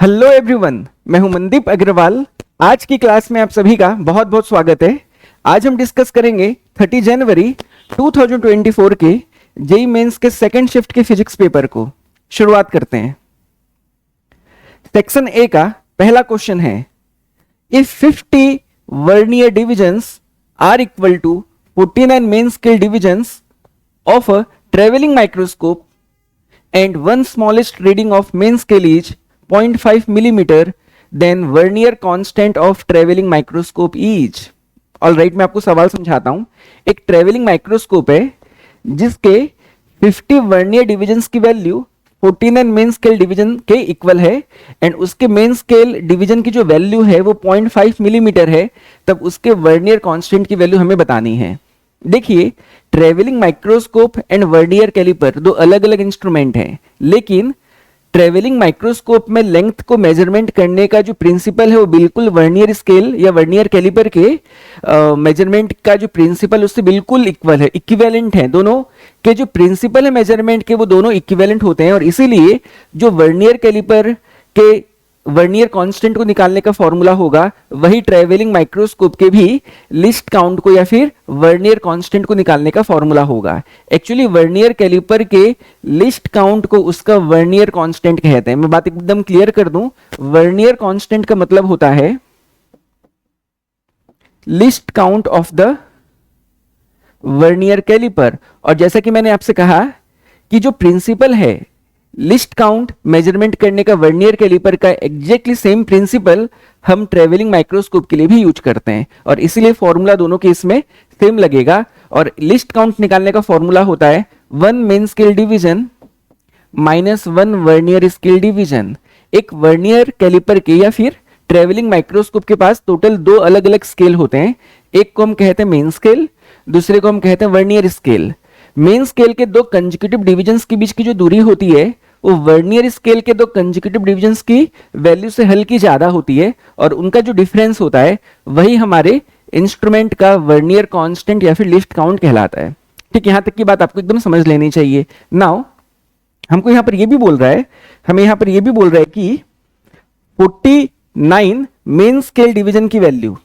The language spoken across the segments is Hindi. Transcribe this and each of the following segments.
हेलो एवरीवन, मैं हूं मनदीप अग्रवाल। आज की क्लास में आप सभी का बहुत बहुत स्वागत है। आज हम डिस्कस करेंगे 30 जनवरी 2024 के जेईई मेंस के सेकंड शिफ्ट के फिजिक्स पेपर को। शुरुआत करते हैं। सेक्शन ए का पहला क्वेश्चन है, if 50 vernier divisions are equal to 49 main scale divisions of a traveling microscope and one smallest reading of main scale is 0.5 millimeter, then vernier constant of traveling microscope is। Alright, मैं आपको सवाल समझाता हूं। एक ट्रेवलिंग माइक्रोस्कोप है जिसके 50 वर्नियर डिविजन्स की वैल्यू 49 मेन स्केल डिवीजन के इक्वल है एंड उसके मेन स्केल डिवीजन की जो वैल्यू है वो 0.5 मिलीमीटर है। तब उसके वर्नियर कांस्टेंट की वैल्यू हमें बतानी है। देखिए, travelling microscope and vernier calliper दो अलग अलग इंस्ट्रूमेंट हैं, लेकिन ट्रेवलिंग माइक्रोस्कोप में लेंथ को मेजरमेंट करने का जो प्रिंसिपल है वो बिल्कुल वर्नियर स्केल या वर्नियर कैलिपर के मेजरमेंट का जो प्रिंसिपल उससे बिल्कुल इक्वल है, इक्विवेलेंट है। दोनों के जो प्रिंसिपल है मेजरमेंट के वो दोनों इक्विवेलेंट होते हैं और इसीलिए जो वर्नियर कैलिपर के वर्नियर कांस्टेंट को निकालने का फॉर्मूला होगा वही ट्रेवलिंग माइक्रोस्कोप के भी लिस्ट काउंट को या फिर वर्नियर कांस्टेंट को निकालने का फॉर्मूला होगा। एक्चुअली वर्नियर कैलिपर के लिस्ट काउंट को उसका वर्नियर कांस्टेंट कहते हैं। मैं बात एकदम क्लियर कर दूं, वर्नियर कांस्टेंट का मतलब होता है least count of the vernier calliper. और जैसा कि मैंने आपसे कहा कि जो प्रिंसिपल है लिस्ट काउंट मेजरमेंट करने का वर्नियर कैलिपर का एग्जैक्टली सेम प्रिंसिपल हम ट्रेवलिंग माइक्रोस्कोप के लिए भी यूज करते हैं और इसीलिए फॉर्मूला दोनों के इसमें सेम लगेगा। और लिस्ट काउंट निकालने का फॉर्मूला होता है 1 main scale division minus 1 vernier scale division. एक वर्नियर कैलिपर के या फिर ट्रेवलिंग माइक्रोस्कोप के पास टोटल दो अलग अलग स्केल होते हैं। एक को हम कहते हैं मेन स्केल, दूसरे को हम कहते हैं वर्नियर स्केल। मेन स्केल के दो कंसेक्यूटिव डिविजन्स के बीच की जो दूरी होती है वो वर्नियर स्केल के दो कंसेक्यूटिव डिविजन्स की वैल्यू से हल्की ज्यादा होती है और उनका जो डिफरेंस होता है वही हमारे इंस्ट्रूमेंट का वर्नियर कांस्टेंट या फिर लिस्ट काउंट कहलाता है। ठीक, यहां तक की बात आपको एकदम समझ लेनी चाहिए। नाउ हमको यहां पर ये भी बोल रहा है, हमें यहां पर ये भी बोल रहा है कि 49 मेन स्केल डिवीजन की वैल्यू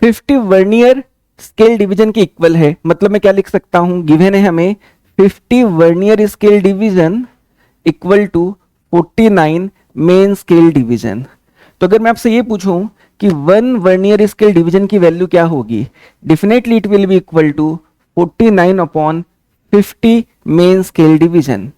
50 वर्नियर स्केल डिवीजन के इक्वल है। मतलब मैं क्या लिख सकता हूं, गिवन है हमें 50 vernier scale division equal to 49 main scale division. तो अगर मैं आपसे ये पूछूं कि 1 वर्नियर स्केल डिवीजन की वैल्यू क्या होगी, definitely it will be equal to 49 upon 50 main scale division.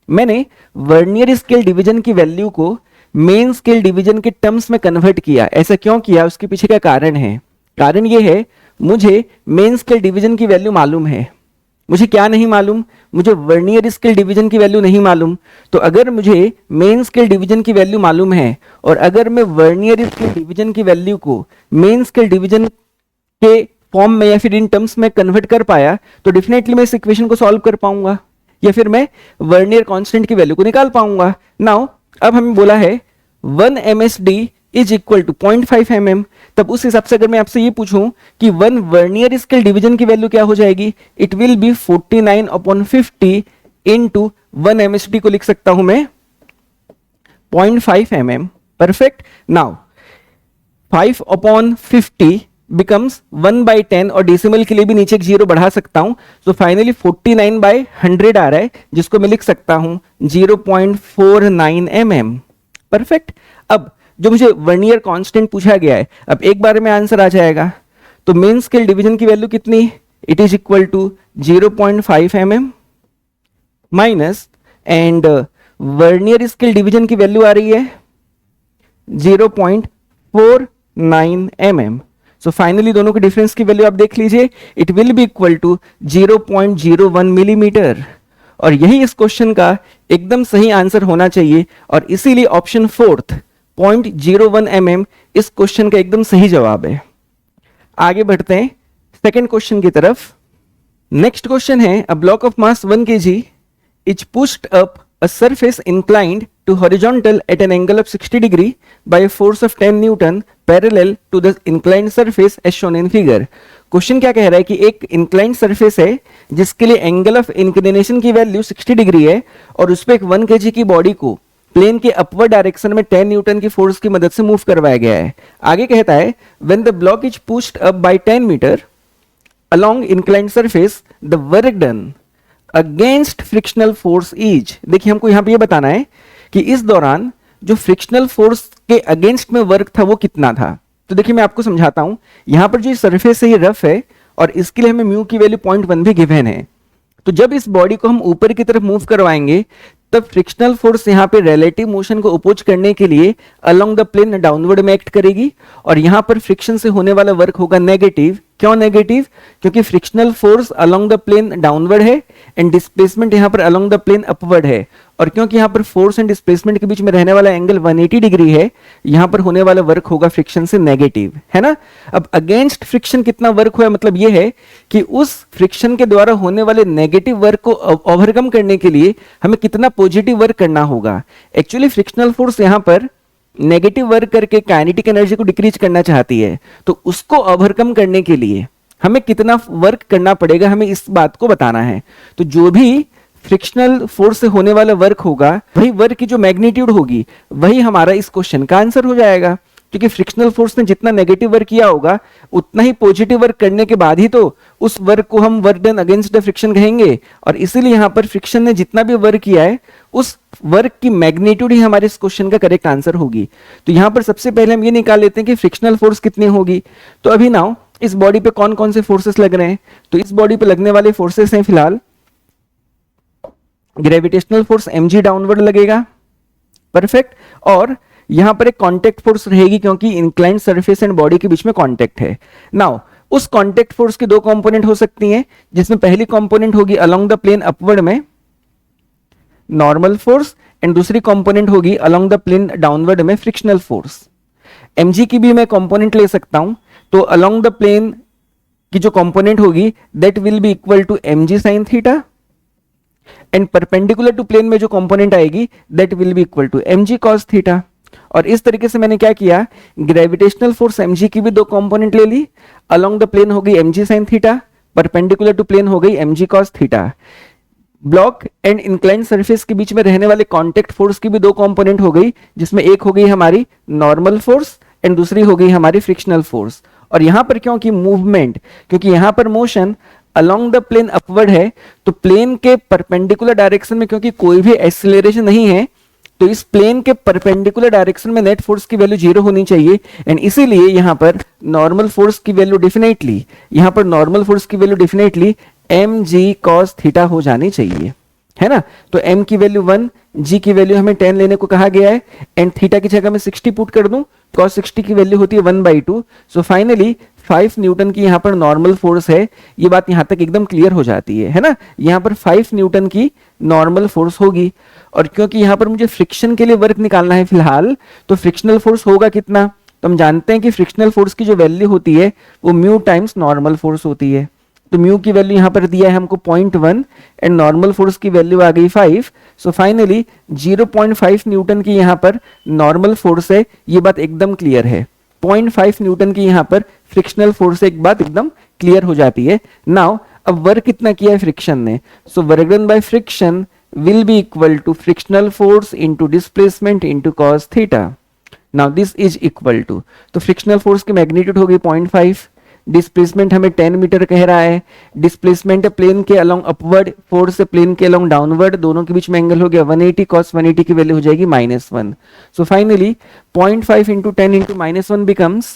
मैंने वर्नियर स्केल डिवीजन की वैल्यू को मेन स्केल डिवीजन के टर्म्स में कन्वर्ट किया। ऐसा क्यों किया, उसके पीछे का कारण है। कारण ये है, मुझे मेन स्केल डिवीजन की वैल्यू मालूम है, मुझे क्या नहीं मालूम, मुझे वर्नियर स्केल डिवीजन की वैल्यू नहीं मालूम। तो अगर मुझे मेन स्केल डिवीजन की वैल्यू मालूम है और अगर मैं वर्नियर स्केल डिवीजन की वैल्यू को मेन स्केल डिवीजन के फॉर्म में या फिर इन टर्म्स में कन्वर्ट कर पाया तो डेफिनेटली मैं इस इक्वेशन को सॉल्व कर पाऊंगा या फिर मैं वर्नियर कांस्टेंट की वैल्यू को निकाल पाऊंगा। नाउ अब हमें बोला है 1 MSD is equal to 0.5 mm। तब उस हिसाब से अगर मैं आपसे ये पूछूं कि 1 वर्नियर स्केल डिवीजन की वैल्यू क्या हो जाएगी, it will B 49 upon 50 into 1 MSD को लिख सकता हूं मैं 0.5 mm। Perfect. Now 5 upon 50 becomes 1/10 और डेसिमल के लिए भी नीचे एक जीरो बढ़ा सकता हूं। तो फाइनली 49/100 आ रहा है जिसको मैं लिख सकता हूं 0.49 mm। परफेक्ट। अब जो मुझे वर्नियर कांस्टेंट पूछा गया है, अब एक बार में आंसर आ जाएगा। तो मेन स्केल डिवीजन की वैल्यू कितनी, it is equal to 0.5 mm minus and vernier scale division की वैल्यू आ रही है 0.49 mm। सो फाइनली दोनों के डिफरेंस की वैल्यू आप देख लीजिए, it will be equal to 0.01 millimetre. और यही इस क्वेश्चन का एकदम सही आंसर होना चाहिए और इसीलिए ऑप्शन 4 0.01 mm इस क्वेश्चन का एकदम सही जवाब है। आगे बढ़ते हैं सेकंड क्वेश्चन की तरफ। नेक्स्ट क्वेश्चन है, a block of mass 1 kg is pushed up a surface inclined to horizontal at an angle of 60 degree by a force of 10 Newton parallel to the inclined surface as shown in figure. Question क्या कह रहा है कि एक इंक्लाइंड सरफेस है जिसके लिए एंगल ऑफ इंक्लिनेशन की वैल्यू 60 डिग्री है और उस पर एक 1 kg की बॉडी को प्लेन के अपवर्ड डायरेक्शन में 10 न्यूटन की फोर्स की मदद से मूव करवाया गया है। आगे कहता है when the block is pushed up by 10 metre along inclined surface the work done against frictional force is। देखिए हमको यहां पे ये बताना है कि इस दौरान जो फ्रिक्शनल फोर्स के अगेंस्ट में वर्क था वो कितना था। तो देखिए मैं आपको समझाता हूं, यहां पर जो सरफेस है ये रफ है और इसके लिए हमें म्यू की वैल्यू 0.1 भी गिवन है। तो जब इस बॉडी को हम ऊपर की तरफ मूव करवाएंगे तब फ्रिक्शनल फोर्स यहां पे रिलेटिव मोशन को अपोज करने के लिए अलोंग द प्लेन डाउनवर्ड में एक्ट करेगी और यहां पर फ्रिक्शन से होने वाला वर्क होगा नेगेटिव। क्यों नेगेटिव? क्योंकि frictional force along the plane downward है एंड डिस्प्लेसमेंट यहां पर अलोंग द प्लेन अपवर्ड है, और क्योंकि यहां पर फोर्स एंड डिस्प्लेसमेंट के बीच में रहने वाला एंगल 180 डिग्री है, यहां पर होने वाला वर्क होगा फ्रिक्शन से नेगेटिव, है ना। अब अगेंस्ट फ्रिक्शन कितना वर्क हुआ, मतलब यह है कि उस फ्रिक्शन के द्वारा होने वाले नेगेटिव वर्क को ओवरकम करने के लिए हमें कितना पॉजिटिव वर्क करना होगा। एक्चुअली फ्रिक्शनल फोर्स यहां पर नेगेटिव वर्क करके काइनेटिक एनर्जी को डिक्रीज करना चाहती है, तो उसको ओवरकम करने के लिए हमें कितना वर्क करना पड़ेगा, हमें इस बात को बताना है। तो जो भी फ्रिक्शनल फोर्स से होने वाला वर्क होगा वही वर्क की जो मैग्नीट्यूड होगी वही हमारा इस क्वेश्चन का आंसर हो जाएगा, क्योंकि फ्रिक्शनल फोर्स ने जितना नेगेटिव वर्क किया होगा उतना ही पॉजिटिव वर्क करने के बाद ही तो उस वर्क को हम work done against the friction कहेंगे, और इसीलिए यहां पर फ्रिक्शन ने जितना भी वर्क किया है उस वर्क की मैग्नीट्यूड ही हमारे इस क्वेश्चन का करेक्ट आंसर होगी। तो यहां पर सबसे पहले हम ये निकाल लेते हैं कि फ्रिक्शनल फोर्स कितनी होगी। तो अभी नाउ इस बॉडी पे कौन कौन से फोर्सेस लग रहे हैं, तो इस बॉडी पे लगने वाले फोर्सेस हैं फिलहाल ग्रेविटेशनल फोर्स mg डाउनवर्ड लगेगा, परफेक्ट, और यहां पर एक कांटेक्ट फोर्स रहेगी क्योंकि इंक्लाइंड सरफेस एंड बॉडी के बीच में कांटेक्ट है। नाउ उस कांटेक्ट फोर्स की दो कंपोनेंट हो सकती हैं, जिसमें पहली कंपोनेंट होगी अलोंग द प्लेन अपवर्ड में नॉर्मल फोर्स एंड दूसरी कंपोनेंट होगी अलोंग द प्लेन डाउनवर्ड में फ्रिक्शनल फोर्स। mg की भी मैं कंपोनेंट ले सकता हूं, तो अलोंग द प्लेन की जो कंपोनेंट होगी that will be equal to mg sin theta and perpendicular to plane में जो कंपोनेंट आएगी that will be equal to mg cos theta. और इस तरीके से मैंने क्या किया, ग्रेविटेशनल फोर्स mg की भी दो कंपोनेंट ले ली, अलोंग द प्लेन हो गई mg sin theta, perpendicular to plane हो गई mg cos theta. Block and inclined surface के बीच में रहने वाले कांटेक्ट फोर्स की भी दो कंपोनेंट हो गई, जिसमें एक हो गई हमारी नॉर्मल फोर्स एंड दूसरी हो गई हमारी फ्रिक्शनल फोर्स। और यहां पर क्योंकि मूवमेंट, क्योंकि यहां पर motion along the plane upward है, तो प्लेन के परपेंडिकुलर डायरेक्शन में क्योंकि कोई भी एक्सीलरेशन नहीं है, तो इस प्लेन के परपेंडिकुलर डायरेक्शन में नेट फोर्स की वैल्यू 0 होनी चाहिए, एंड इसीलिए यहां पर नॉर्मल फोर्स की value definitely mg cos theta हो जानी चाहिए, है ना। तो m की वैल्यू 1, g की वैल्यू हमें 10 लेने को कहा गया है, एंड थीटा की जगह में 60 पुट कर दूं, cos 60 की वैल्यू होती है 1/2। सो फाइनली 5 न्यूटन की यहां पर नॉर्मल फोर्स है, ये बात यहां तक एकदम क्लियर हो जाती है ना। यहां पर 5 न्यूटन की नॉर्मल फोर्स होगी, और क्योंकि यहां पर मुझे फ्रिक्शन के लिए वर्क निकालना है फिलहाल, तो फ्रिक्शनल फोर्स होगा कितना, तो हम जानते हैं कि फ्रिक्शनल फोर्स की जो वैल्यू होती है वो म्यू टाइम्स नॉर्मल फोर्स होती है। तो म्यू की वैल्यू यहां पर दिया है हमको 0.1 एंड नॉर्मल फोर्स की वैल्यू आ गई 5। सो फाइनली 0.5 न्यूटन की यहां पर नॉर्मल फोर्स है, ये बात एकदम क्लियर है। 0.5 न्यूटन की यहां पर फ्रिक्शनल फोर्स से एक बात एकदम क्लियर हो जाती है। नाउ अब वर्क कितना किया है फ्रिक्शन ने, so work done by friction will be equal to frictional force into displacement into cos theta. Now this is equal to, तो frictional force की मैग्नीट्यूड होगी 0.5, डिस्प्लेसमेंट हमें 10 मीटर कह रहा है, डिस्प्लेसमेंट प्लेन के अलोंग अपवर्ड, फोर्स से प्लेन के अलोंग डाउनवर्ड, दोनों के बीच में एंगल हो गया 180, cos 180 की वैल्यू हो जाएगी -1। So finally 0.5 into 10 into -1 becomes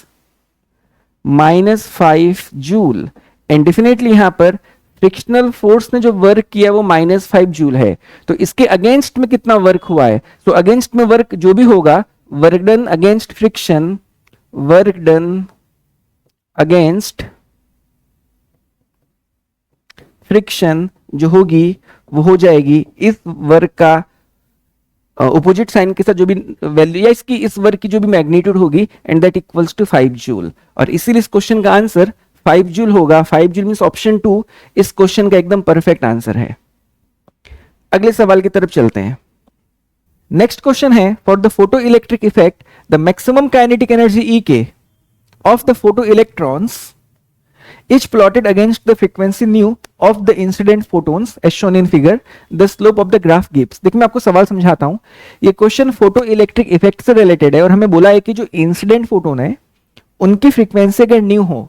-5 joule, and definitely यहां पर फ्रिक्शनल फोर्स ने जो वर्क किया वो -5 जूल है। तो इसके अगेंस्ट में कितना वर्क हुआ है, तो अगेंस्ट में वर्क जो भी होगा, work done against friction, work done against friction जो होगी वो हो जाएगी इस वर्क का ऑपोजिट साइन के साथ जो भी वैल्यू या इसकी इस वर्क की जो भी मैग्नीट्यूड होगी, and that equals to 5 joule. और इसीलिए इस क्वेश्चन का आंसर 5 जूल होगा। 5 जूल मींस ऑप्शन 2 इस क्वेश्चन का एकदम परफेक्ट आंसर है। अगले सवाल की तरफ चलते हैं। नेक्स्ट क्वेश्चन है, for the photo electric effect the maximum kinetic energy E के of the photoelectrons is plotted against the frequency nu of the incident photons as shown in figure, the slope of the graph gives। देखिए मैं आपको सवाल समझाता हूं, ये क्वेश्चन फोटो इलेक्ट्रिक इफेक्ट से रिलेटेड है और हमें बोला है कि जो इंसिडेंट फोटोन है उनकी फ्रीक्वेंसी अगर न्यू हो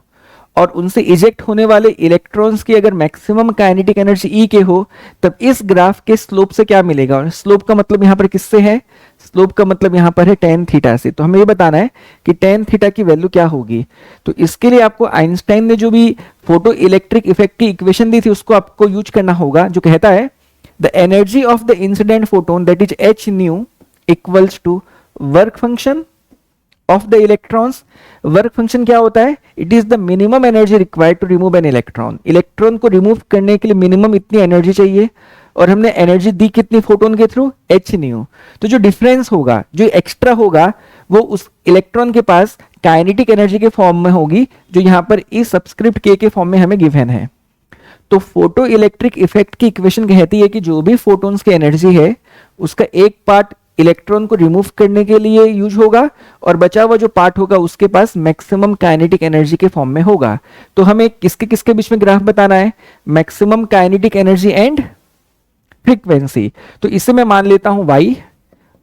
और उनसे इजेक्ट होने वाले इलेक्ट्रॉन्स की अगर मैक्सिमम काइनेटिक एनर्जी ई के हो, तब इस ग्राफ के स्लोप से क्या मिलेगा। और स्लोप का मतलब यहां पर किससे है, स्लोप का मतलब यहां पर है टेन थीटा से। तो हमें ये बताना है कि टेन थीटा की वैल्यू क्या होगी। तो इसके लिए आपको आइंस्टाइन ने जो भी फोटो इलेक्ट्रिक इफेक्ट की इक्वेशन दी थी उसको आपको यूज करना होगा, जो कहता है the energy of the incident photon that is H nu equals to work function of the electrons. Work function क्या होता है, it is the minimum energy required to remove an electron. Electron को रिमूव करने के लिए मिनिमम इतनी एनर्जी चाहिए और हमने एनर्जी दी कितनी फोटोन के थ्रू, एच न्यू। तो जो डिफरेंस होगा, जो एक्स्ट्रा होगा, वो उस इलेक्ट्रॉन के पास काइनेटिक एनर्जी के फॉर्म में होगी, जो यहां पर ई सबस्क्रिप्ट के फॉर्म में हमें गिवन है। तो फोटो इलेक्ट्रिक इफेक्ट की इक्वेशन कहती है कि जो भी फोटोन्स की एनर्जी है उसका एक पार्ट इलेक्ट्रॉन को रिमूव करने के लिए यूज होगा और बचा हुआ जो पार्ट होगा उसके पास मैक्सिमम काइनेटिक एनर्जी के फॉर्म में होगा। तो हमें किसके किसके बीच में ग्राफ बताना है, maximum kinetic energy and frequency. तो इसे मैं मान लेता हूं y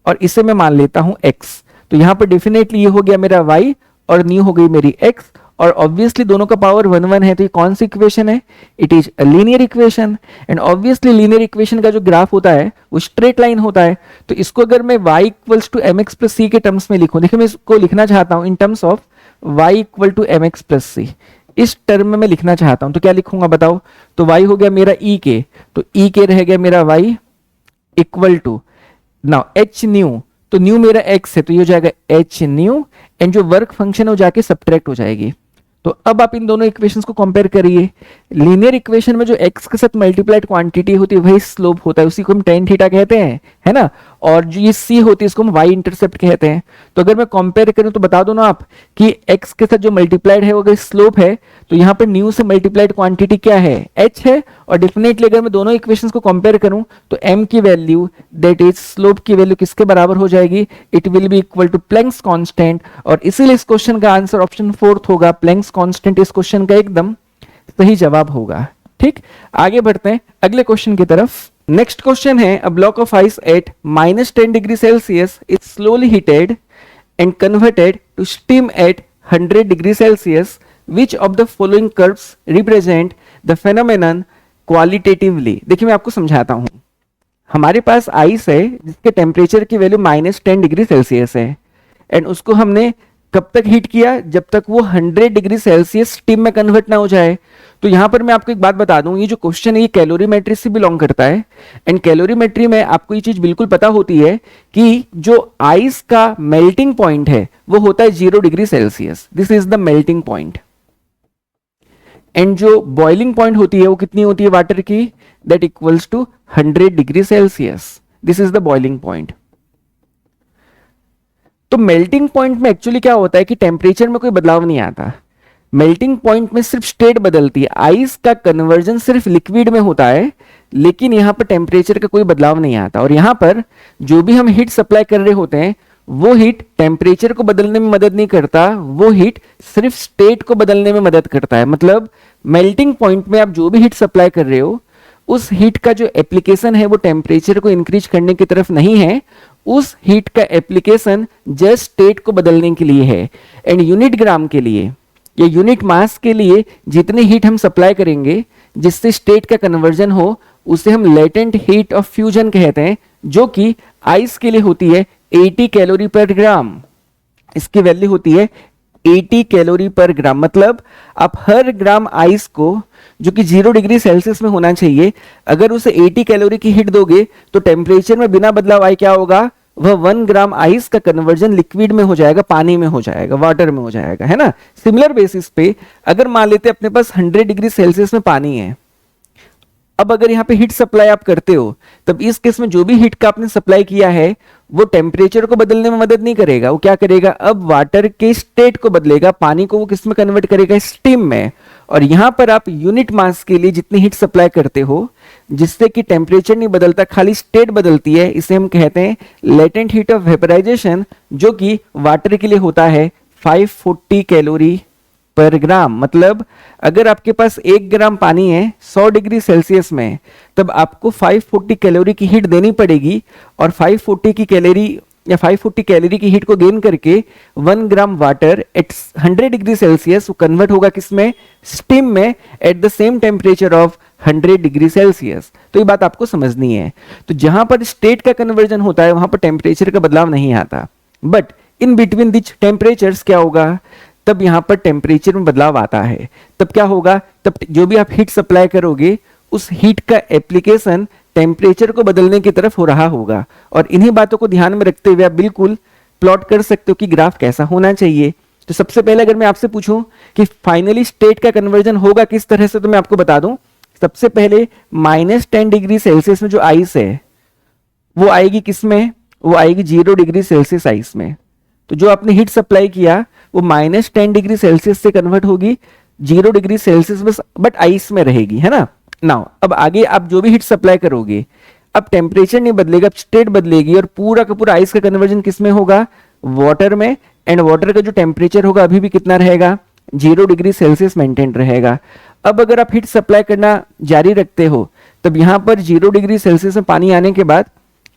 और इसे मैं मान लेता हूं x। तो यहां पर डेफिनेटली ये हो गया मेरा y और न्यू हो गई मेरी x, और ऑब्वियसली दोनों का पावर 1 1 है। तो ये कौन सी इक्वेशन है, it is a linear equation. And obviously linear equation का जो ग्राफ होता है वो स्ट्रेट लाइन होता है। तो इसको अगर मैं y equals to m x plus c के टर्म्स में लिखूं, देखिए मैं इसको लिखना चाहता हूं in terms of y equal to m x plus c, इस टर्म में मैं लिखना चाहता हूं। तो क्या लिखूंगा बताओ, तो y हो गया मेरा e के, तो e के रह गया मेरा y equal to now h nu, तो न्यू मेरा x है तो ये हो जाएगा h न्यू, एंड जो वर्क फंक्शन है वो जाके सब्ट्रैक्ट हो जाएगी। तो अब आप इन दोनों इक्वेशंस को कंपेयर करिए। लीनियर इक्वेशन में जो x के साथ मल्टीप्लाइड क्वांटिटी होती है वही स्लोप होता है, उसी को हम टेन थीटा कहते हैं, है ना। और जो ये c होती है इसको हम y इंटरसेप्ट कहते हैं। तो अगर मैं कंपेयर करूं तो बता दो ना आप कि x के साथ जो मल्टीप्लाइड है वो अगर स्लोप है तो यहाँ पर न्यू से मल्टीप्लाइड क्वांटिटी क्या है, h है। और डेफिनेटली अगर मैं दोनों इक्वेशंस को कंपेयर करूं तो m की वैल्यू दैट इज स्लोप की वैल्यू किसके बराबर हो जाएगी, it will be equal to Planck's constant. और इसीलिए इस क्वेश्चन का आंसर ऑप्शन 4 होगा, प्लैंक्स कांस्टेंट इस क्वेश्चन का एकदम सही जवाब होगा। ठीक, आगे बढ़ते हैं अगले क्वेश्चन की तरफ। नेक्स्ट क्वेश्चन है, a block of ice at -10 degree Celsius is slowly heated and converted to steam at 100 degree Celsius, which of the following curves represent the phenomenon qualitatively. देखिए मैं आपको समझाता हूं, हमारे पास आइस है जिसके टेम्परेचर की वैल्यू -10 डिग्री सेल्सियस है, एंड उसको हमने कब तक हीट किया, जब तक वो 100 डिग्री सेल्सियस स्टीम में कन्वर्ट ना हो जाए। तो यहां पर मैं आपको एक बात बता दूं, ये जो क्वेश्चन है ये कैलोरीमेट्री से बिलोंग करता है, एंड कैलोरीमेट्री में आपको ये चीज बिल्कुल पता होती है कि जो आइस का मेल्टिंग पॉइंट है वो होता है 0 degree Celsius, this is the melting point. And जो बॉइलिंग पॉइंट होती है वो कितनी होती है वाटर की, that equals to 100 degree Celsius, this is the boiling point. तो मेल्टिंग पॉइंट में एक्चुअली क्या होता है कि टेम्परेचर में कोई बदलाव नहीं आता, मेल्टिंग पॉइंट में सिर्फ स्टेट बदलती है। आइस का कन्वर्जन सिर्फ लिक्विड में होता है, लेकिन यहां पर टेम्परेचर का कोई बदलाव नहीं आता। और यहां पर जो भी हम हीट सप्लाई कर रहे होते हैं वो हीट टेम्परेचर को बदलने में मदद नहीं करता, वो हीट सिर्फ स्टेट को बदलने में मदद करता है। मतलब मेल्टिंग पॉइंट में आप जो भी हीट सप्लाई कर रहे हो उस हीट का जो एप्लीकेशन है वो टेम्परेचर को इंक्रीज करने की तरफ नहीं है, उस हीट का एप्लीकेशन जस्ट स्टेट को बदलने के लिए है। एंड यूनिट ग्राम के लिए या यूनिट मास के लिए जितनी हीट हम सप्लाई करेंगे जिससे स्टेट का कन्वर्जन हो उसे हम लेटेंट हीट ऑफ फ्यूजन कहते हैं, जो कि आइस के लिए होती है 80 कैलोरी पर ग्राम। इसकी वैल्यू होती है 80 कैलोरी पर ग्राम। मतलब आप हर ग्राम आइस को जो कि 0 डिग्री सेल्सियस में होना चाहिए, अगर उसे 80 कैलोरी की हीट दोगे तो टेम्परेचर में बिना बदलाव आए क्या होगा, वह 1 ग्राम आइस का कन्वर्जन लिक्विड में हो जाएगा, पानी में हो जाएगा, वाटर में हो जाएगा, है ना। सिमिलर बेसिस पे अगर मान लेते अपने पास 100 डिग्री सेल्सियस में पानी है, अब अगर यहाँ पे हीट सप्लाई आप करते हो तब इस केस में जो भी हीट का आपने सप्लाई किया है वो टेम्परेचर को बदलने में मदद नहीं करेगा, वो क्या करेगा, अब वाटर के स्टेट को बदलेगा, पानी को वो किस में कन्वर्ट करेगा, स्टीम में। और यहां पर आप यूनिट मास के लिए जितनी हीट सप्लाई करते हो जिससे कि टेम्परेचर नहीं बदलता, खाली स्टेट बदलती है, इसे हम कहते हैं लेटेंट हीट ऑफ वेपराइजेशन, जो कि वाटर के लिए होता है 540 कैलोरी पर ग्राम। मतलब अगर आपके पास 1 ग्राम पानी है 100 डिग्री सेल्सियस में, तब आपको 540 कैलोरी की हीट देनी पड़ेगी, और 540 की कैलोरी या 540 कैलोरी की हीट को गेन करके 1 gram water at 100 degree Celsius वो कन्वर्ट होगा किसमें, स्टीम में, at the same temperature of 100 degree Celsius. तो ये बात आपको समझनी है। तो जहां पर स्टेट का कन्वर्जन होता है वहां पर टेम्परेचर का बदलाव नहीं आता, बट इन बिटवीन दिच टेम्परेचर्स क्या होगा, तब यहां पर टेम्परेचर में बदलाव आता है। तब क्या होगा, तब जो भी आप हीट सप्लाई करोगे उस हीट का एप्लीकेशन टेम्परेचर को बदलने की तरफ हो रहा होगा। और इन्हीं बातों को ध्यान में रखते हुए आप बिल्कुल प्लॉट कर सकते हो कि ग्राफ कैसा होना चाहिए। तो सबसे पहले अगर मैं आपसे पूछूं कि फाइनली स्टेट का कन्वर्जन होगा किस तरह से, तो मैं आपको बता दूं, सबसे पहले -10 डिग्री सेल्सियस में जो आइस है वो आएगी किसमें, वो आएगी 0 डिग्री सेल्सियस आइस में। तो जो आपने हीट सप्लाई किया वो -10 डिग्री सेल्सियस से कन्वर्ट होगी 0 डिग्री सेल्सियस बस, बट आइस में रहेगी, है ना। नाउ अब आगे आप जो भी हीट सप्लाई करोगे, अब टेम्परेचर नहीं बदलेगा, अब स्टेट बदलेगी, और पूरा का पूरा आइस का कन्वर्जन किसमें होगा, वाटर में। एंड वाटर का जो टेम्परेचर होगा अभी भी कितना रहेगा, 0 डिग्री सेल्सियस मेंटेन रहेगा। अब अगर आप हीट सप्लाई करना जारी रखते हो, तब यहां पर 0 डिग्री सेल्सियस में पानी आने के बाद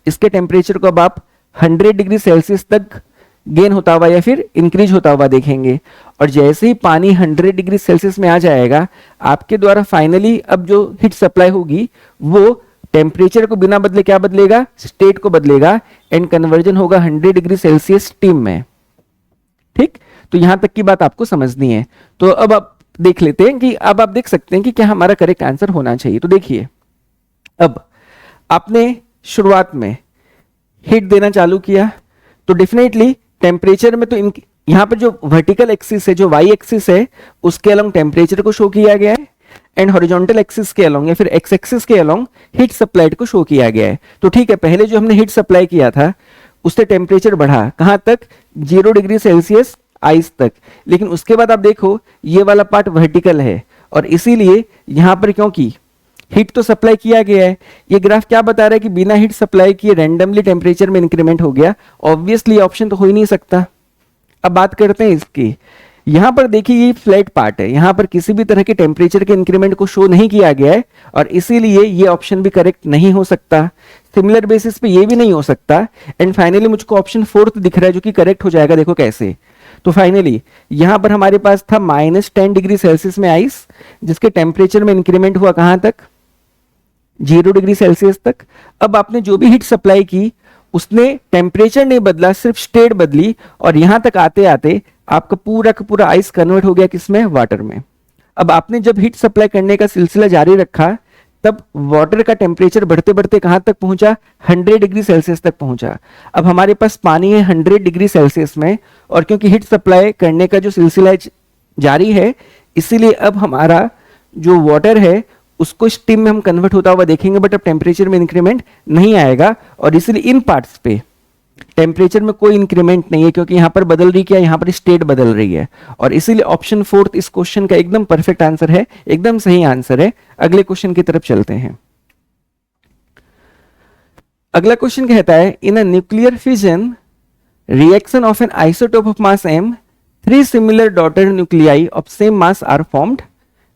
इसके टेम्परेचर को अब आप 100 डिग्री सेल्सियस तक गेन होता हुआ या फिर इंक्रीज होता हुआ देखेंगे। और जैसे ही पानी 100 डिग्री सेल्सियस में आ जाएगा, आपके द्वारा फाइनली अब जो हीट सप्लाई होगी वो टेम्परेचर को बिना बदले क्या बदलेगा, स्टेट को बदलेगा, एंड कन्वर्जन होगा 100 डिग्री सेल्सियस स्टीम में। ठीक, तो यहां तक की बात आपको समझनी है। तो अब आप देख लेते हैं कि अब आप देख सकते हैं कि क्या हमारा करेक्ट आंसर होना चाहिए। तो देखिए, अब आपने शुरुआत में हीट देना चालू किया, तो डेफिनेटली टेम्परेचर में तो यहां पर जो वर्टिकल एक्सिस है, जो वाई एक्सिस है, उसके अलोंग टेम्परेचर को शो किया गया है, एंड हॉरिजॉन्टल एक्सिस के अलोंग या फिर एक्स एक्सिस के अलोंग हीट सप्लाइड को शो किया गया है। तो ठीक है, पहले जो हमने हीट सप्लाई किया था उससे टेम्परेचर बढ़ा कहां तक, 0 डिग्री सेल्सियस आइस तक। लेकिन उसके बाद आप देखो ये वाला पार्ट वर्टिकल है, और इसीलिए यहां पर क्योंकि हीट तो सप्लाई किया गया है, ये ग्राफ क्या बता रहा है कि बिना हीट सप्लाई किए रैंडमली टेम्परेचर में इंक्रीमेंट हो गया। ऑब्वियसली ऑप्शन तो हो ही नहीं सकता। अब बात करते हैं इसकी। यहां पर देखिए ये फ्लैट पार्ट है, यहां पर किसी भी तरह के टेम्परेचर के इंक्रीमेंट को शो नहीं किया गया है, और इसीलिए ये ऑप्शन भी करेक्ट नहीं हो सकता। सिमिलर बेसिस पे ये भी नहीं हो सकता। एंड फाइनली मुझको ऑप्शन 4 दिख रहा है जो कि करेक्ट हो जाएगा। देखो कैसे, तो फाइनली यहां पर हमारे पास था -10 डिग्री सेल्सियस में आइस, जिसके टेम्परेचर में इंक्रीमेंट हुआ कहां तक, 0 डिग्री सेल्सियस तक। अब आपने जो भी हीट सप्लाई की उसने टेम्परेचर नहीं बदला, सिर्फ स्टेट बदली, और यहां तक आते आते आपका पूरा का पूरा आइस कन्वर्ट हो गया किसमें, वाटर में। अब आपने जब हीट सप्लाई करने का सिलसिला जारी रखा, तब वाटर का टेम्परेचर बढ़ते बढ़ते कहां तक पहुंचा, 100 डिग्री सेल्सियस तक पहुंचा। अब हमारे पास पानी है 100 डिग्री सेल्सियस में, और क्योंकि हीट सप्लाई करने का जो सिलसिला जारी है, इसीलिए अब हमारा जो वाटर है उसको स्टीम में हम कन्वर्ट होता हुआ देखेंगे, बट अब टेम्परेचर में इंक्रीमेंट नहीं आएगा। और इसलिए इन पार्ट्स पे टेम्परेचर में कोई इंक्रीमेंट नहीं है, क्योंकि यहां पर बदल रही क्या, यहां पर स्टेट बदल रही है। और इसीलिए ऑप्शन 4 इस क्वेश्चन का एकदम परफेक्ट आंसर है, एकदम सही आंसर है। अगले क्वेश्चन की तरफ चलते हैं। अगला क्वेश्चन कहता है, in a nuclear fission reaction of an isotope of mass m, 3 similar daughter nuclei of same mass are formed.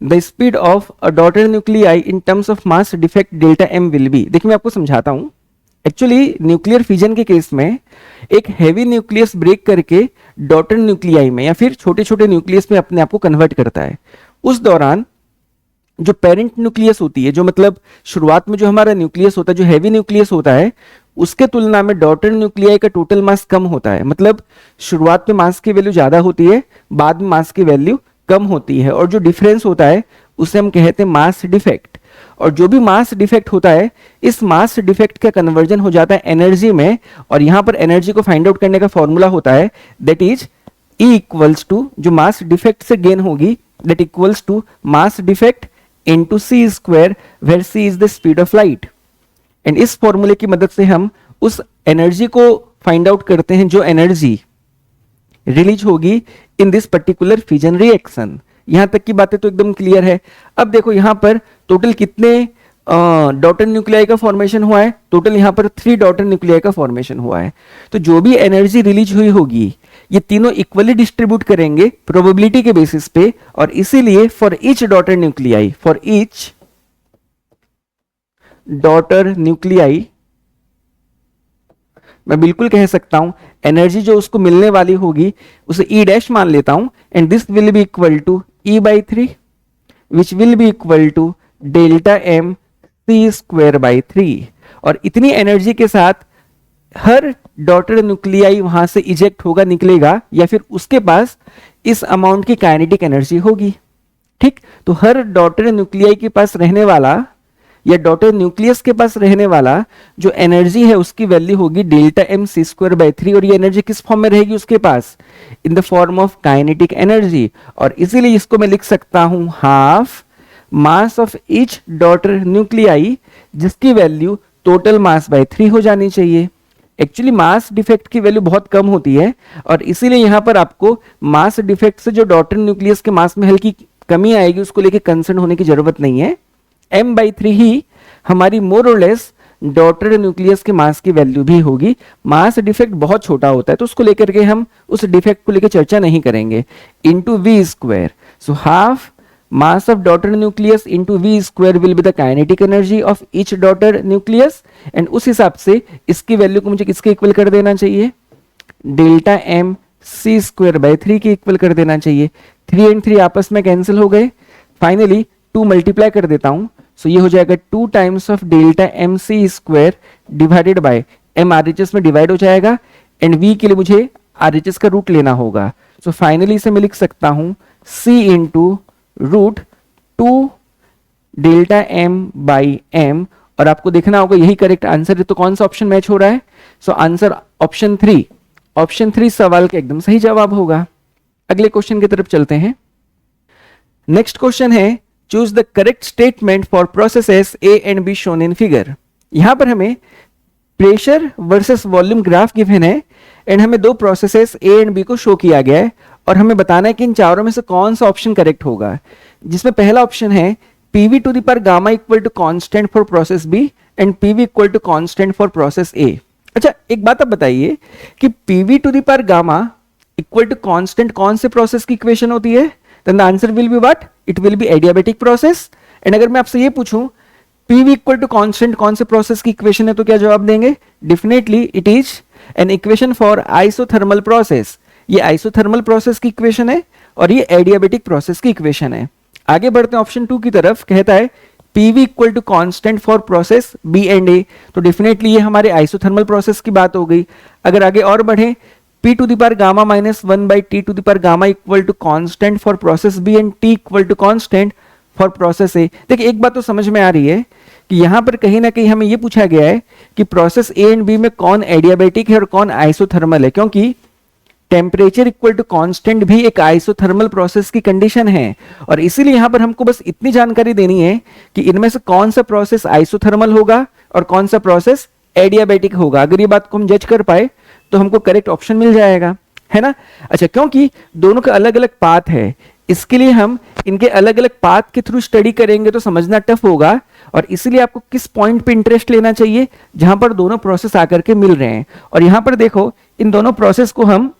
The speed of a daughter nuclei in terms of mass defect delta m will be। देखिए मैं आपको समझाता हूं। एक्चुअली न्यूक्लियर फिजन के केस में एक हैवी न्यूक्लियस ब्रेक करके डॉटर न्यूक्लियाई में या फिर छोटे छोटे न्यूक्लियस में अपने आप को कन्वर्ट करता है। उस दौरान जो पेरेंट न्यूक्लियस होती है, जो मतलब शुरुआत में जो हमारा न्यूक्लियस होता है, जो हैवी न्यूक्लियस होता है, उसके तुलना में डॉटर न्यूक्लियाई का टोटल मास कम होता है। मतलब शुरुआत में मास की वैल्यू ज्यादा होती है, बाद में मास की वैल्यू कम होती है, और जो डिफरेंस होता है उसे हम कहते हैं मास डिफेक्ट। और जो भी मास डिफेक्ट होता है, इस मास डिफेक्ट का कन्वर्जन हो जाता है एनर्जी में, और यहां पर एनर्जी को फाइंड आउट करने का फॉर्मूला होता है that is E equals to, जो मास डिफेक्ट से गेन होगी, that equals to mass defect into c square, where c is the speed of light. And इस फॉर्मूले की मदद से हम उस एनर्जी को फाइंड आउट करते हैं जो एनर्जी रिलीज होगी in this particular fission reaction. यहां तक की बातें तो एकदम क्लियर है। अब देखो यहां पर टोटल कितने डॉटर न्यूक्लियाई का फॉर्मेशन हुआ है, टोटल यहाँ पर 3 डॉटर न्यूक्लियाई का फॉर्मेशन हुआ है। तो जो भी एनर्जी रिलीज हुई होगी ये तीनों इक्वली डिस्ट्रीब्यूट करेंगे प्रोबेबिलिटी के बेसिस पे, और इसीलिए फॉर ईच डॉटर न्यूक्लियाई मैं बिल्कुल कह सकता हूं एनर्जी जो उसको मिलने वाली होगी उसे ई डैश मान लेता हूं, and this will be equal to E/3 which will be equal to delta M C square by 3। और इतनी एनर्जी के साथ हर डॉटर न्यूक्लियाई वहां से इजेक्ट होगा, निकलेगा, या फिर उसके पास इस अमाउंट की काइनेटिक एनर्जी होगी। ठीक, तो हर डॉटर न्यूक्लियाई के पास रहने वाला या डॉटर न्यूक्लियस के पास रहने वाला जो एनर्जी है उसकी वैल्यू होगी delta M C square by 3। और ये एनर्जी किस फॉर्म में रहेगी उसके पास? In the form of kinetic energy. और इसीलिए इसको मैं लिख सकता हूं half mass of each daughter nuclei, जिसकी वैल्यू टोटल मास बाय 3 हो जानी चाहिए। एक्चुअली मास डिफेक्ट की वैल्यू बहुत कम होती है, और इसीलिए यहां पर आपको मास डिफेक्ट से जो डॉटर न्यूक्लियस के मास में हल्की कमी आएगी उसको लेके कंसर्न होने की जरूरत नहीं है। m/3 ही हमारी मोर और लेस डॉटर न्यूक्लियस के मास की वैल्यू भी होगी। मास डिफेक्ट बहुत छोटा होता है तो उसको लेकर के हम उस डिफेक्ट को लेकर चर्चा नहीं करेंगे। Into v square, so half mass of daughter nucleus into v square will be the kinetic energy of each daughter nucleus, and उस हिसाब से इसकी वैल्यू को मुझे किसके इक्वल कर देना चाहिए? Delta M C square by 3 के इक्वल कर देना चाहिए। 3 और 3 आपस में कैंसिल हो गए, फाइनली 2 मल्टीप्लाई कर देता हूं, सो ये हो जाएगा 2 times of delta M C square divided by M RHS में डिवाइड हो जाएगा, एंड v के लिए मुझे आरएचएस का रूट लेना होगा। सो फाइनली इसे मैं लिख सकता हूं c into root 2 delta M by M, और आपको देखना होगा यही करेक्ट आंसर है। तो कौन सा ऑप्शन मैच हो रहा है? सो आंसर ऑप्शन 3 सवाल का एकदम सही जवाब होगा। अगले क्वेश्चन की तरफ चलते हैं। नेक्स्ट क्वेश्चन है choose the correct statement for processes A and be shown in figure. यहां पर हमें pressure versus volume graph given है, एंड हमें दो प्रोसेसेस ए एंड बी को शो किया गया है, और हमें बताना है कि इन चारों में से कौन सा ऑप्शन करेक्ट होगा। जिसमें पहला ऑप्शन है PV to the power gamma equal to constant for process B and PV equal to constant for process A. अच्छा, एक बात आप बताइए कि PV to the power gamma equal to constant कौन से प्रोसेस की इक्वेशन होती है? Then the answer will be what? It will be adiabatic process. And अगर मैं आपसे ये पूछूं पीवी इक्वल टू कांस्टेंट कौन से प्रोसेस की इक्वेशन है, तो क्या जवाब देंगे? Definitely it is an equation for isothermal process. ये आइसोथर्मल प्रोसेस की इक्वेशन है और ये एडियाबेटिक प्रोसेस की इक्वेशन है। आगे बढ़ते हैं ऑप्शन 2 की तरफ, कहता है PV equal to constant for process B and A, तो डेफिनेटली ये हमारे आइसोथर्मल प्रोसेस की बात हो गई। अगर आगे और बढ़े p to the power gamma minus 1 by T to the power gamma equal to constant for process B and t equal to constant for process A. देखिए एक बात तो समझ में आ रही है कि यहां पर कहीं ना कहीं हमें यह पूछा गया है कि प्रोसेस ए एंड बी में कौन एडियाबेटिक है और कौन आइसोथर्मल है, क्योंकि टेम्परेचर इक्वल टू कांस्टेंट भी एक आइसोथर्मल प्रोसेस की कंडीशन है। और इसीलिए यहां पर हमको बस इतनी जानकारी देनी है कि इनमें से कौन सा प्रोसेस आइसोथर्मल होगा और कौन सा प्रोसेस एडियाबेटिक होगा। अगर ये बात को हम जज कर पाए तो हमको करेक्ट ऑप्शन मिल जाएगा, है ना। अच्छा, क्योंकि दोनों का अलग अलग पाथ है, इसके लिए हम इनके अलग अलग पाथ के थ्रू स्टडी करेंगे तो समझना टफ होगा, और इसलिए आपको किस पॉइंट पे इंटरेस्ट लेना चाहिए जहां पर दोनों प्रोसेस आकर के मिल रहे हैं। और यहां पर देखो इन दोनों प्रोसेस को हम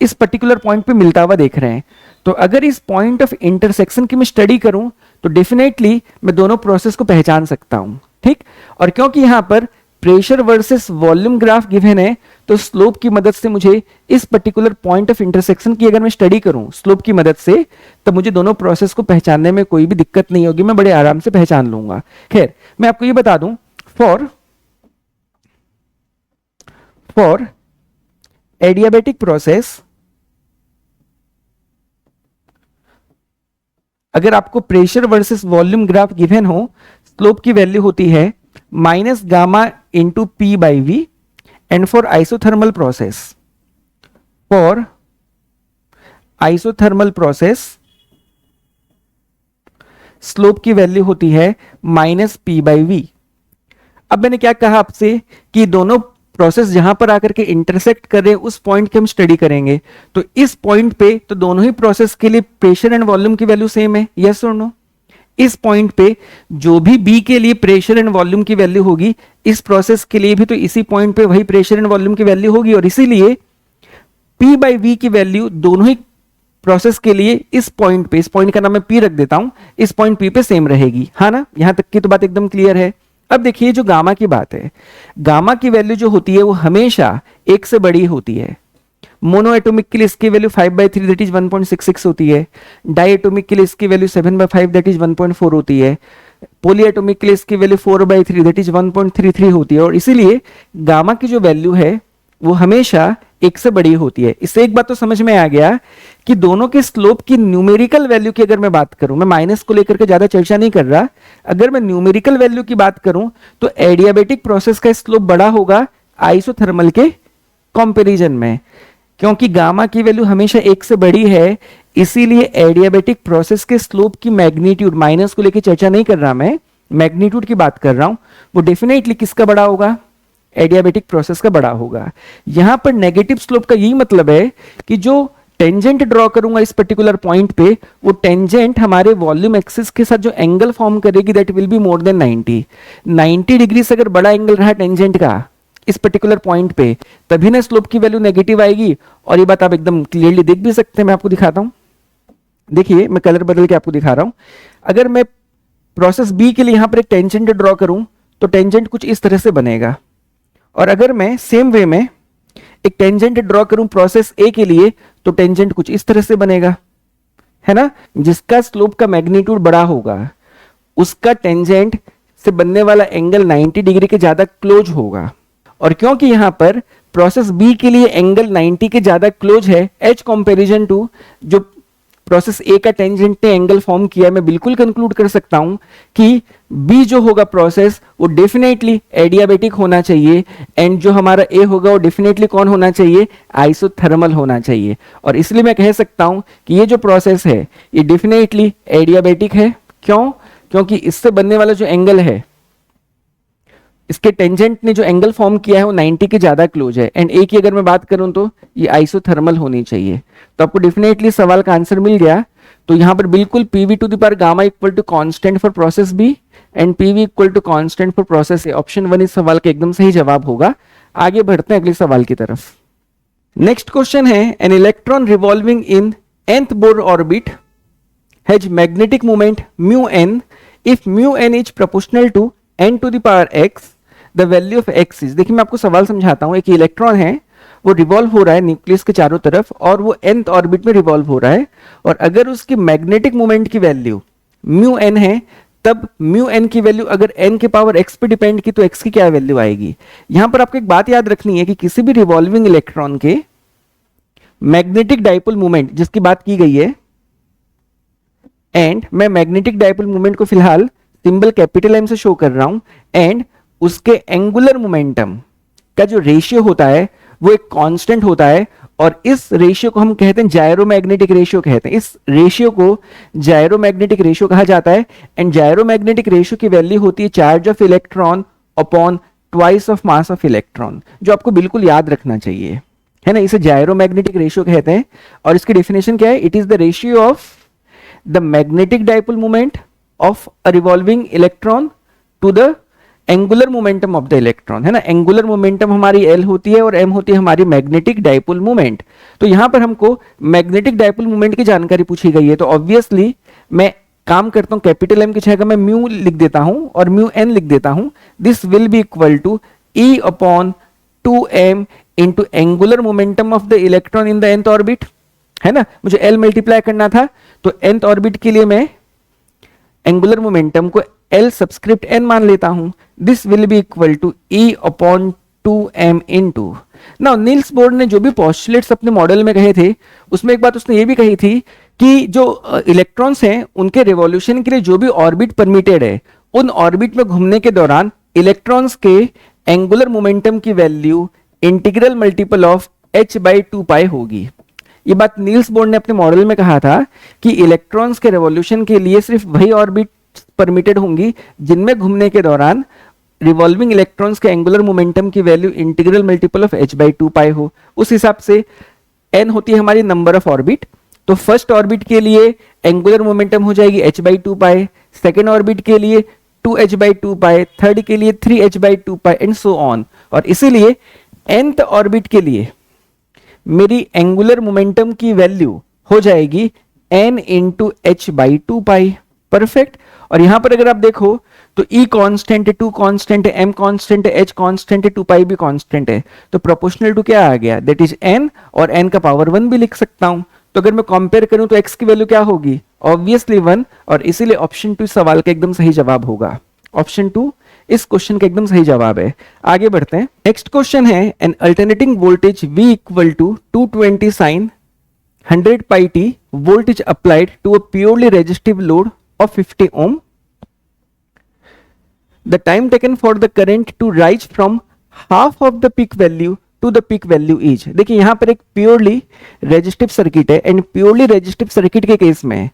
इस पर्टिकुलर पॉइंट पे मिलता हुआ देख रहे हैं, तो अगर इस पॉइंट ऑफ इंटरसेक्शन की मैं स्टडी करूं तो डेफिनेटली मैं दोनों प्रोसेस को पहचान सकता हूं, ठीक। और क्योंकि यहां पर pressure versus volume graph given है, तो स्लोप की मदद से मुझे इस पर्टिकुलर पॉइंट ऑफ इंटरसेक्शन की अगर मैं स्टडी करूं स्लोप की मदद से, तब मुझे दोनों प्रोसेस को पहचानने में कोई भी दिक्कत नहीं होगी, मैं बड़े आराम से पहचान लूंगा। खैर, मैं आपको ये बता दूं, फॉर एडियाबेटिक प्रोसेस अगर आपको pressure versus volume graph given हो, स्लोप की वैल्यू होती है minus gamma into P by V, and for isothermal process slope की वैल्यू होती है माइनस पी बाई वी। अब मैंने क्या कहा आपसे कि दोनों प्रोसेस जहां पर आकर के इंटरसेक्ट कर रहे हैं उस पॉइंट की हम स्टडी करेंगे, तो इस पॉइंट पे तो दोनों ही प्रोसेस के लिए प्रेशर एंड वॉल्यूम की वैल्यू सेम है, यस और नो। इस पॉइंट पे जो भी बी के लिए प्रेशर एंड वॉल्यूम की वैल्यू होगी, इस प्रोसेस के लिए भी तो इसी पॉइंट पे वही प्रेशर एंड वॉल्यूम की वैल्यू होगी, और इसीलिए P बाई वी की वैल्यू दोनों ही प्रोसेस के लिए इस पॉइंट का नाम मैं P रख देता हूं, इस पॉइंट P पे सेम रहेगी, हाँ ना। यहां तक की तो बात एकदम क्लियर है। अब देखिए जो गामा की बात है, गामा की वैल्यू जो होती है वो हमेशा 1 से बड़ी होती है। मोनो एटॉमिक के लिए इसकी वैल्यू 5/3 दैट इज 1.66 होती है। डाई एटॉमिक के लिए इसकी वैल्यू 7/5 दैट इज 1.4 होती है। पोली एटॉमिक के लिए इसकी वैल्यू 4/3 दैट इज 1.33 होती है। और इसीलिए गामा की जो वैल्यू है वो हमेशा 1 से बड़ी होती है। इससे एक बात तो समझ में आ गया कि दोनों के स्लोप की न्यूमेरिकल वैल्यू की अगर मैं बात करूं, मैं माइनस को लेकर के ज्यादा चर्चा नहीं कर रहा, अगर मैं न्यूमेरिकल वैल्यू की बात करूं तो एडियाबेटिक प्रोसेस का स्लोप बड़ा होगा आइसोथर्मल के कंपैरिजन में, क्योंकि गामा की वैल्यू हमेशा 1 से बड़ी है। इसीलिए एडियाबेटिक प्रोसेस के स्लोप की मैग्नीट्यूड, माइनस को लेकर चर्चा नहीं कर रहा, मैं मैग्नीट्यूड की बात कर रहा हूं, वो डेफिनेटली किसका बड़ा होगा, एडियाबेटिक प्रोसेस का बड़ा होगा। यहां पर नेगेटिव स्लोप का यही मतलब है कि जो टेंजेंट ड्रॉ करूंगा इस पर्टिकुलर पॉइंट पे, वो टेंजेंट हमारे वॉल्यूम एक्सिस के साथ जो एंगल फॉर्म करेगी that will be more than 90 degree से अगर बड़ा एंगल रहा टेंजेंट का इस पर्टिकुलर पॉइंट पे, तभी ना स्लोप की वैल्यू नेगेटिव आएगी। और ये बात आप एकदम क्लियरली देख भी सकते हैं, मैं आपको दिखाता हूं। देखिए मैं कलर बदल के आपको दिखा रहा हूं। अगर मैं प्रोसेस बी के लिए यहां पर एक टेंजेंट ड्रॉ करूं तो टेंजेंट कुछ इस तरह से बनेगा, और अगर मैं सेम वे में एक टेंजेंट ड्रॉ करूं प्रोसेस ए के लिए तो टेंजेंट कुछ इस तरह से बनेगा, है ना। जिसका स्लोप का मैग्नीट्यूड बड़ा होगा उसका टेंजेंट से बनने वाला एंगल 90 डिग्री के ज्यादा क्लोज होगा। और क्योंकि यहां पर प्रोसेस बी के लिए एंगल 90 के ज्यादा क्लोज है एज कंपैरिजन टू जो प्रोसेस ए का टेंजेंट ने एंगल फॉर्म किया, मैं बिल्कुल कंक्लूड कर सकता हूं कि बी जो होगा प्रोसेस वो डेफिनेटली एडियाबेटिक होना चाहिए, एंड जो हमारा ए होगा वो डेफिनेटली कौन होना चाहिए, आइसोथर्मल होना चाहिए। और इसलिए मैं कह सकता हूं कि ये जो प्रोसेस है ये डेफिनेटली एडियाबेटिक है। क्यों? क्योंकि इससे बनने वाला जो एंगल है, इसके टेंजेंट ने जो एंगल फॉर्म किया है वो 90 के ज्यादा क्लोज है, एंड ए की अगर मैं बात करूं तो ये आइसोथर्मल होनी चाहिए। तो आपको डेफिनेटली सवाल का आंसर मिल गया। तो यहां पर बिल्कुल PV to the power gamma equal to constant for process B and PV equal to constant for process A. Option 1 इस सवाल का एकदम सही जवाब होगा। आगे बढ़ते हैं अगले सवाल की तरफ। नेक्स्ट क्वेश्चन है, an electron revolving in nth Bohr orbit has magnetic moment mu n if mu n is proportional to n to the power x the value of x is. देखिए मैं आपको सवाल समझाता हूं। एक इलेक्ट्रॉन है वो रिवॉल्व हो रहा है न्यूक्लियस के चारों तरफ और वो nth ऑर्बिट में रिवॉल्व हो रहा है, और अगर उसकी मैग्नेटिक मोमेंट की वैल्यू म्यू एन है तब म्यू एन की वैल्यू अगर n के पावर x पे डिपेंड की तो x की क्या वैल्यू आएगी। यहां पर आपको एक बात याद रखनी है कि किसी भी रिवॉल्विंग इलेक्ट्रॉन के मैग्नेटिक डाइपोल मोमेंट जिसकी बात की गई है, एंड मैं मैग्नेटिक डाइपोल मोमेंट को फिलहाल सिंबल कैपिटल M से शो कर रहा हूं, एंड उसके एंगुलर मोमेंटम का जो रेशियो होता है वो एक कांस्टेंट होता है, और इस रेशियो को हम कहते हैं जायरोमैग्नेटिक रेशियो कहते हैं। इस रेशियो को जायरोमैग्नेटिक रेशियो कहा जाता है, एंड जायरोमैग्नेटिक रेशियो की वैल्यू होती है charge of electron upon twice of mass of electron, जो आपको बिल्कुल याद रखना चाहिए, है ना। इसे जायरोमैग्नेटिक रेशियो कहते हैं, और इसकी डेफिनेशन क्या है, it is the ratio of the magnetic dipole moment of a revolving electron to the angular momentum of the electron, है ना। एंगुलर मोमेंटम हमारी L होती है और M होती है हमारी मैग्नेटिक डाइपोल मोमेंट। तो यहां पर हमको मैग्नेटिक डाइपोल मोमेंट की जानकारी पूछी गई है, तो ऑब्वियसली मैं काम करता हूं कैपिटल M की जगह मैं म्यू लिख देता हूं और म्यू n लिख देता हूं। This will be equal to E upon 2m into angular momentum of the electron in the nth orbit, है ना। मुझे L मल्टीप्लाई करना था तो nth ऑर्बिट के लिए मैं एंगुलर मोमेंटम को L सबस्क्रिप्ट n मान लेता हूं। This will be equal to E upon 2m into. Now Niels Bohr ने जो भी पोस्टुलेट्स अपने मॉडल में कहे थे उसमें एक बात उसने ये भी कही थी कि जो इलेक्ट्रॉन्स हैं उनके रिवॉल्यूशन के लिए जो भी ऑर्बिट परमिटेड है उन ऑर्बिट में घूमने के दौरान इलेक्ट्रॉन्स के एंगुलर मोमेंटम की value integral multiple of h/2π होगी। ये बात नील्स बोर ने अपने मॉडल में कहा था कि इलेक्ट्रॉन्स के रिवॉल्यूशन के लिए सिर्फ वही ऑर्बिट परमिटेड होंगी जिनमें घूमने के दौरान रिवॉल्विंग इलेक्ट्रॉन्स के एंगुलर मोमेंटम की value integral multiple of h/2π हो। उस हिसाब से n होती है हमारी नंबर ऑफ ऑर्बिट, तो फर्स्ट ऑर्बिट के लिए एंगुलर मोमेंटम हो जाएगी h/2π, सेकेंड ऑर्बिट के लिए 2h/2 पाई, थर्ड के लिए 3h/2 pi and so on. और इसीलिए nth ऑर्बिट के लिए मेरी एंगुलर मोमेंटम की वैल्यू हो जाएगी n इंटू h/2 पाई। परफेक्ट। और यहां पर अगर आप देखो तो E कांस्टेंट है, 2 कांस्टेंट है, m कांस्टेंट है, h कांस्टेंट है, 2 पाई भी कांस्टेंट है, तो प्रोपोर्शनल टू क्या आ गया, दैट इज n, और n का पावर 1 भी लिख सकता हूं। तो अगर मैं कंपेयर करूं तो x की वैल्यू क्या होगी, ऑब्वियसली 1, और इसीलिए ऑप्शन 2 इस सवाल का एकदम सही जवाब होगा। ऑप्शन 2 इस क्वेश्चन का एकदम सही जवाब है। आगे बढ़ते हैं। नेक्स्ट क्वेश्चन है, an alternating voltage V equal to 220 sine 100 pi t voltage applied to a purely resistive load of 50 ohm. The time taken for the current to rise from half of the peak value to the peak value is। देखिए यहां पर एक प्योरली रेजिस्टिव सर्किट है, एंड प्योरली रेजिस्टिव सर्किट के केस में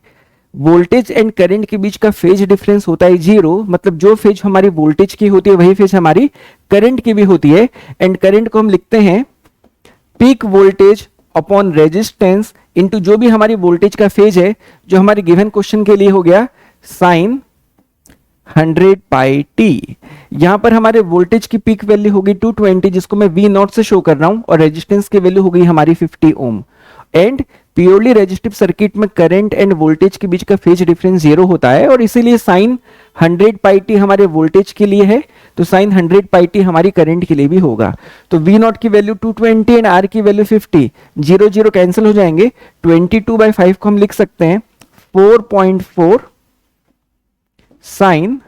वोल्टेज एंड करंट के बीच का फेज डिफरेंस होता है 0, मतलब जो फेज हमारी वोल्टेज की होती है वही फेज हमारी करंट की भी होती है। एंड करंट को हम लिखते हैं peak voltage upon resistance into जो भी हमारी वोल्टेज का फेज है, जो हमारे गिवन क्वेश्चन के लिए हो गया साइन 100 पाई टी। यहां पर हमारे वोल्टेज की पीक वैल्यू होगी 220, जिसको मैं V नॉट से शो कर रहा हूं, और रेजिस्टेंस की वैल्यू हो गई हमारी 50 ओम। एंड प्योरली रेजिस्टिव सर्किट में करंट एंड वोल्टेज के बीच का फेज डिफरेंस 0 होता है, और इसीलिए साइन 100 पाई टी हमारे वोल्टेज के लिए है, तो साइन 100 पाई टी हमारी करंट के लिए भी होगा। तो V नॉट की वैल्यू 220 एंड R की वैल्यू 50, 0 0 कैंसिल हो जाएंगे। 22/5 को हम लिख सकते हैं 4.4 साइन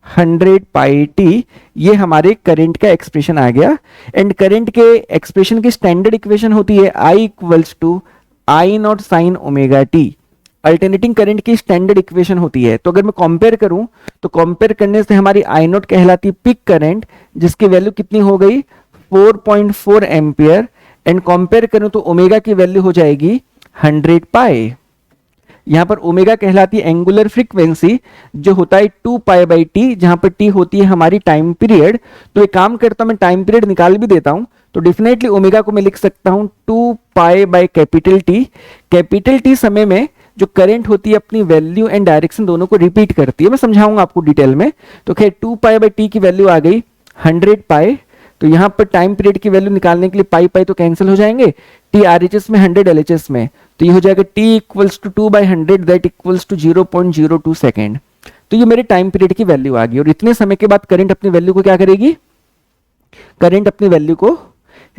100 पाई टी, ये हमारे करंट का एक्सप्रेशन आ गया। एंड करंट के एक्सप्रेशन की स्टैंडर्ड इक्वेशन होती है I equals to I naught sine omega T. Alternating current की स्टैंडर्ड इक्वेशन होती है। तो अगर मैं कंपेयर करूं तो कंपेयर करने से हमारी आई नॉट कहलाती पिक करंट, जिसकी वैल्यू कितनी हो गई 4.4 एम्पियर, एंड कंपेयर करूं तो ओमेगा की वैल्यू हो जाएगी 100 पाई। यहां पर ओमेगा कहलाती है एंगुलर फ्रीक्वेंसी, जो होता है 2 पाई बाई टी, जहां पर टी होती है हमारी टाइम पीरियड। तो एक काम करता हूं, मैं टाइम पीरियड निकाल भी देता हूं, तो डेफिनेटली ओमेगा को मैं लिख सकता हूं 2 pi by capital T. Capital T समय में जो करंट होती है अपनी वैल्यू एंड डायरेक्शन दोनों को रिपीट करती है, मैं समझाऊंगा आपको डिटेल में। तो खैर 2 पाई बाई टी की वैल्यू आ गई 100 पाई। तो यहां पर टाइम पीरियड की वैल्यू निकालने के लिए पाई पाई तो कैंसिल हो जाएंगे, टी आरएचएस में 100 एलएचएस में, तो ये हो जाएगा t equals to 2/100 that equals to 0.02 second. तो ये मेरे टाइम पीरियड की वैल्यू आ गई। और इतने समय के बाद करंट अपनी वैल्यू को क्या करेगी, करंट अपनी वैल्यू को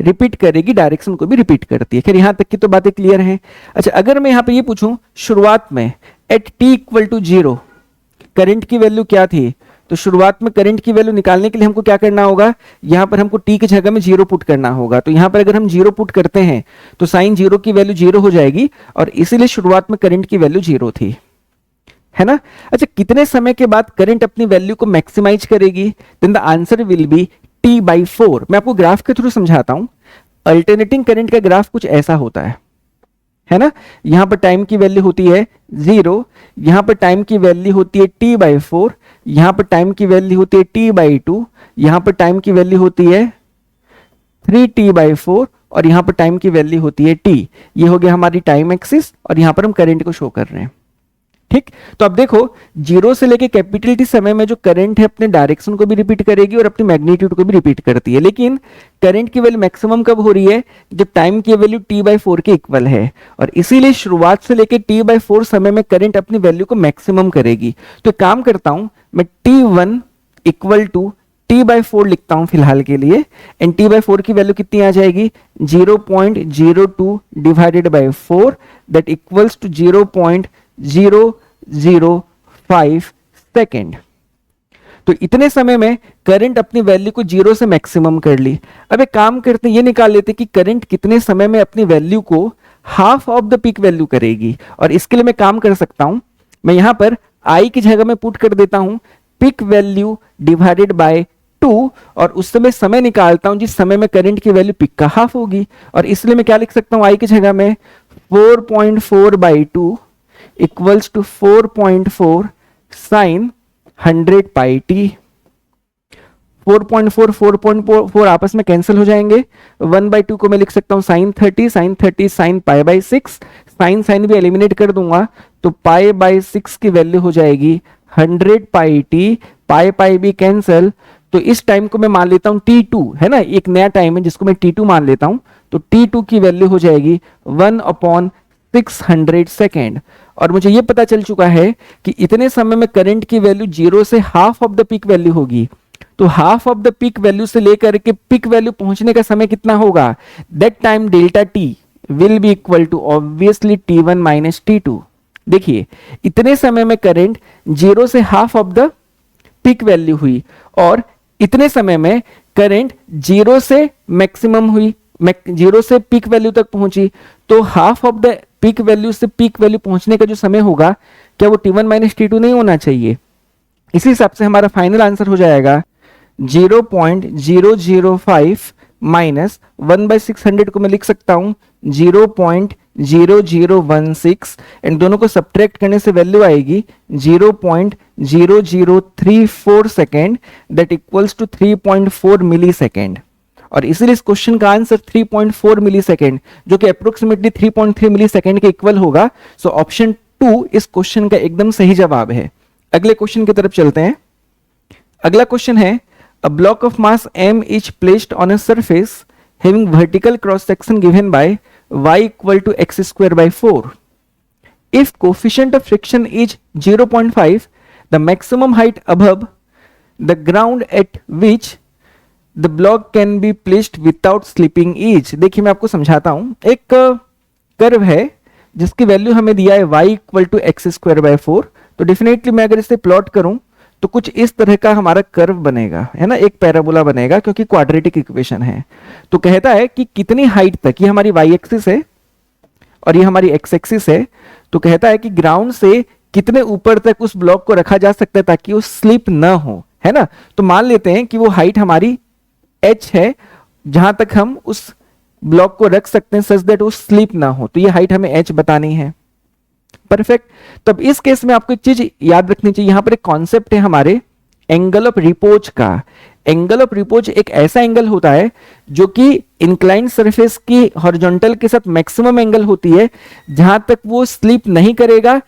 रिपीट करेगी, डायरेक्शन को भी रिपीट करती है। खैर यहां तक की तो बातें क्लियर हैं। अच्छा, अगर मैं यहां पे ये पूछूं शुरुआत में at t equal to 0 current की वैल्यू क्या थी, तो शुरुआत में करंट की वैल्यू निकालने के लिए हमको क्या करना होगा, यहां पर हमको t की जगह में 0 पुट करना होगा। तो यहां पर अगर हम 0 पुट करते हैं तो साइन 0 की वैल्यू 0 हो जाएगी, और इसीलिए शुरुआत में करंट की वैल्यू 0 थी, है ना। अच्छा, कितने समय के बाद करंट अपनी वैल्यू को मैक्सिमाइज करेगी, then the answer will be t/4। मैं आपको ग्राफ के थ्रू समझाता हूं। अल्टरनेटिंग करंट का ग्राफ कुछ ऐसा होता है ना। यहां पर टाइम की वैल्यू होती है 0, यहां पर टाइम की वैल्यू होती है t/4, यहां पर टाइम की वैल्यू होती है t/2, यहां पर टाइम की वैल्यू होती है 3t/4, और यहां पर टाइम की वैल्यू होती है t। ये हो गया हमारी टाइम एक्सिस, और यहां पर हम करंट को शो कर रहे हैं। ठीक, तो अब देखो 0 से लेके कैपिटल टी समय में जो करंट है अपने डायरेक्शन को भी रिपीट करेगी और अपनी मैग्नीट्यूड को भी रिपीट करती है। लेकिन करंट की वैल्यू मैक्सिमम कब हो रही है, जब टाइम की वैल्यू t/4 के इक्वल है, और इसीलिए शुरुआत से लेके t/4 समय में करंट अपनी वैल्यू को मैक्सिमम करेगी। तो एक काम करता हूं, मैं t1 इक्वल टू t/4 लिखता हूं फिलहाल के लिए, एंड t/4 की वैल्यू कितनी आ जाएगी 0.02 divided by 4 that equals to 0.005 second. तो इतने समय में करंट अपनी वैल्यू को 0 से मैक्सिमम कर ली। अब एक काम करते हैं, ये निकाल लेते कि करंट कितने समय में अपनी वैल्यू को half of the peak value करेगी। और इसके लिए मैं काम कर सकता हूं, मैं यहां पर आई की जगह में पुट कर देता हूं पीक वैल्यू डिवाइडेड बाय 2, और उस समय निकालता हूं जिस समय में करंट की वैल्यू पीक का हाफ होगी। और इसलिए मैं क्या लिख सकता हूं, आई की जगह में 4.4/2 equals to 4.4 sine 100 pi T. 4.4 आपस में कैंसिल हो जाएंगे, 1/2 को मैं लिख सकता हूं sine 30 sine pi by 6, sine भी एलिमिनेट कर दूंगा, तो पाई बाई 6 की वैल्यू हो जाएगी 100 पाई टी, पाई पाई भी कैंसल, तो इस टाइम को मैं मान लेता हूं T2 है ना, एक नया टाइम है जिसको मैं T2 मान लेता हूं, तो T2 की वैल्यू हो जाएगी 1/600 सेकेंड। और मुझे ये पता चल चुका है कि इतने समय में करंट की वैल्यू 0 से half of the peak value होगी, तो half of the peak value से लेकर के पीक वैल्यू पहुंचने का समय कितना होगा, that time delta T will be equal to obviously T1 minus T2। देखिए इतने समय में करंट 0 से half of the peak value हुई और इतने समय में करंट 0 से मैक्सिमम हुई, 0 से पीक वैल्यू तक पहुंची, तो half of the peak value से पीक वैल्यू पहुंचने का जो समय होगा क्या वो T1 माइनस T2 नहीं होना चाहिए। इसी हिसाब से हमारा फाइनल आंसर हो जाएगा 0.005 माइनस 1/600 को मैं लिख सकता हूं 0.0016 एंड दोनों को सब्ट्रैक्ट करने से वैल्यू आएगी 0.0034 second, that equals to 3.4 millisecond. और इसीलिए इस क्वेश्चन का आंसर 3.4 मिली सेकेंड जो कि अप्रोक्सीमेटली 3.3 मिली सेकेंड के इक्वल होगा। सो ऑप्शन 2 इस क्वेश्चन का एकदम सही जवाब है। अगले क्वेश्चन की तरफ चलते हैं। अगला क्वेश्चन है a block of mass m is placed on a surface having vertical cross section given by y equal to x square by 4. If coefficient of friction is 0.5, the maximum height above the ground at which the block can be placed without slipping is। देखिए मैं आपको समझाता हूं, एक कर्व है जिसकी वैल्यू हमें दिया है y equal to X square by 4। तो डेफिनेटली मैं अगर इसे प्लॉट करूं तो कुछ इस तरह का हमारा कर्व बनेगा, है ना, एक पैराबोला बनेगा क्योंकि क्वाड्रेटिक इक्वेशन है। तो कहता है कि कितनी हाइट तक, ये हमारी y एक्सिस है और ये हमारी x एक्सिस है, तो कहता है कि ग्राउंड से कितने ऊपर तक उस ब्लॉक को रखा जा सकता है ताकि वो स्लिप ना हो, है ना। तो मान लेते हैं कि वो हाइट हमारी h है जहां तक हम उस ब्लॉक को रख सकते हैं सच दैट वो स्लिप ना हो, तो ये हाइट हमें h बतानी है। परफेक्ट। तब इस केस में आपको एक चीज याद रखनी चाहिए, यहां पर एक कॉन्सेप्ट है हमारे एंगल ऑफ रिपोज का। एंगल ऑफ रिपोज एक ऐसा एंगल होता है जो कि इंक्लाइंड सरफेस की हॉरिजॉन्टल के साथ मैक्सिमम एंगल होती है जहां तक वो स्लिप नहीं करेगा,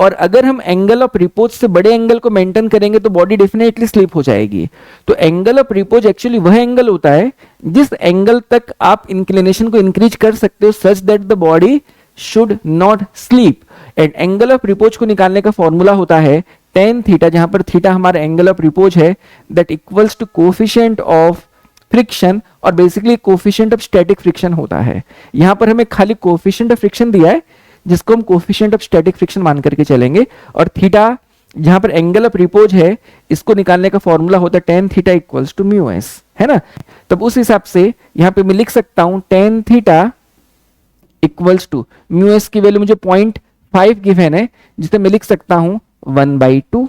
और अगर हम एंगल ऑफ रिपोज से बड़े एंगल को मेंटेन करेंगे तो बॉडी डेफिनेटली स्लिप हो जाएगी। तो एंगल ऑफ रिपोज एक्चुअली वह एंगल होता है जिस एंगल तक आप इंक्लिनेशन को इंक्रीज कर सकते हो such that the body should not sleep. And angle of repose को निकालने का फॉर्मूला होता है tan थीटा, जहां पर थीटा हमारा एंगल ऑफ रिपोज है, that equals to coefficient of friction, और basically coefficient of static friction होता है। यहां पर हमें खाली कोफिशिएंट ऑफ फ्रिक्शन दिया है जिसको हम कोफिशिएंट ऑफ स्टैटिक फ्रिक्शन मान करके चलेंगे, और थीटा जहां पर एंगल ऑफ रिपोज है इसको निकालने का फॉर्मूला होता है tan theta equals to mu S, है ना। तब उस हिसाब से यहां पे मैं लिख सकता हूं tan theta equals to mu S की वैल्यू मुझे 0.5 गिवन है जिसे मैं लिख सकता हूं 1/2,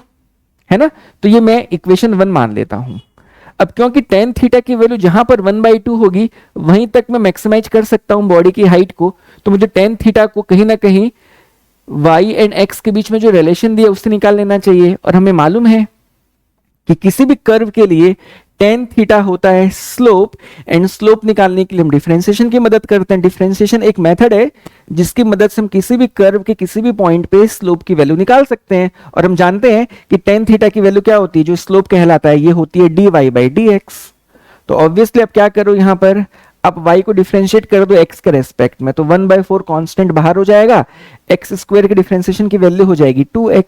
है ना। तो ये मैं इक्वेशन 1 मान लेता हूं। अब क्योंकि tan थीटा की वैल्यू जहां पर 1/2 होगी वहीं तक मैं मैक्सिमाइज कर सकता हूं बॉडी की हाइट को, तो मुझे tan थीटा को कहीं ना कहीं y एंड x के बीच में जो रिलेशन दिया उससे निकाल लेना चाहिए। और हमें मालूम है कि किसी भी कर्व के लिए tan थीटा होता है स्लोप, एंड स्लोप निकालने के लिए हम डिफरेंशिएशन की मदद करते हैं। डिफरेंशिएशन एक मेथड है जिसकी मदद से हम किसी भी कर्व के किसी भी पॉइंट पे स्लोप की वैल्यू निकाल सकते हैं, और हम जानते हैं कि tan थीटा की वैल्यू क्या होती है, जो स्लोप कहलाता है, ये होती है dy/dx। तो ऑब्वियसली आप क्या करो, यहां पर आप y को डिफरेंशिएट कर दो x के रेस्पेक्ट में, तो 1/4 कांस्टेंट बाहर हो जाएगा, x स्क्वायर के डिफरेंशिएशन की वैल्यू हो जाएगी 2x,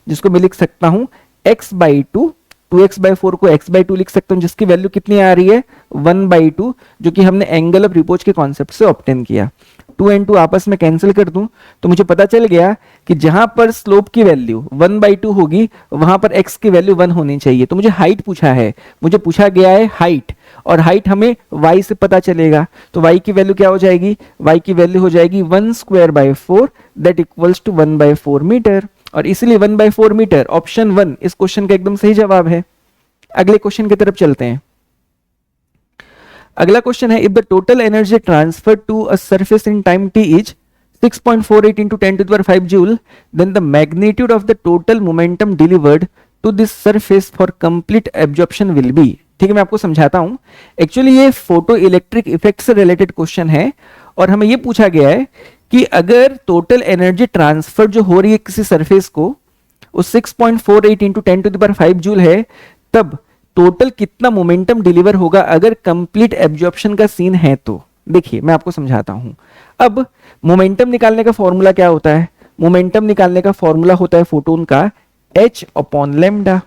जिसको मैं लिख सकता हूं x/2, 2x/4 को x/2 लिख सकता हूं, जिसकी वैल्यू कितनी आ रही है 1/2, जो कि हमने एंगल ऑफ रिपोज के कॉन्सेप्ट से ऑब्टेन किया। 2 and 2 आपस में कैंसिल कर दूं तो मुझे पता चल गया कि जहां पर स्लोप की वैल्यू 1/2 होगी वहां पर x की वैल्यू 1 होनी चाहिए। तो मुझे हाइट पूछा है, मुझे पूछा गया है हाइट, और हाइट हमें y से पता चलेगा, तो y की वैल्यू क्या हो जाएगी, y की वैल्यू हो जाएगी 1/4 दैट इक्वल्स टू 1/4 मीटर, और इसलिए 1/4 मीटर ऑप्शन 1 इस क्वेश्चन का एकदम सही जवाब है। अगले क्वेश्चन की तरफ चलते हैं। अगला क्वेश्चन है, if the total energy transfer to a surface in time t is 6.48 into 10⁵ joule, then the magnitude of the total momentum delivered to this surface for complete absorption will be. ठीक है, मैं आपको समझाता हूं। एक्चुअली ये फोटो इलेक्ट्रिक इफेक्ट से रिलेटेड क्वेश्चन है, और हमें ये पूछा गया है कि अगर टोटल एनर्जी ट्रांसफर जो हो रही है किसी सरफेस को, वो 6.48 इंटू 10⁵ जूल है, तब टोटल कितना मोमेंटम डिलीवर होगा अगर कंप्लीट एब्जॉर्प्शन का सीन है तो। देखिए मैं आपको समझाता हूं। अब मोमेंटम निकालने का फॉर्मूला क्या होता है? मोमेंटम निकालने का फॉर्मूला होता है फोटोन का h अपॉन लैम्डा।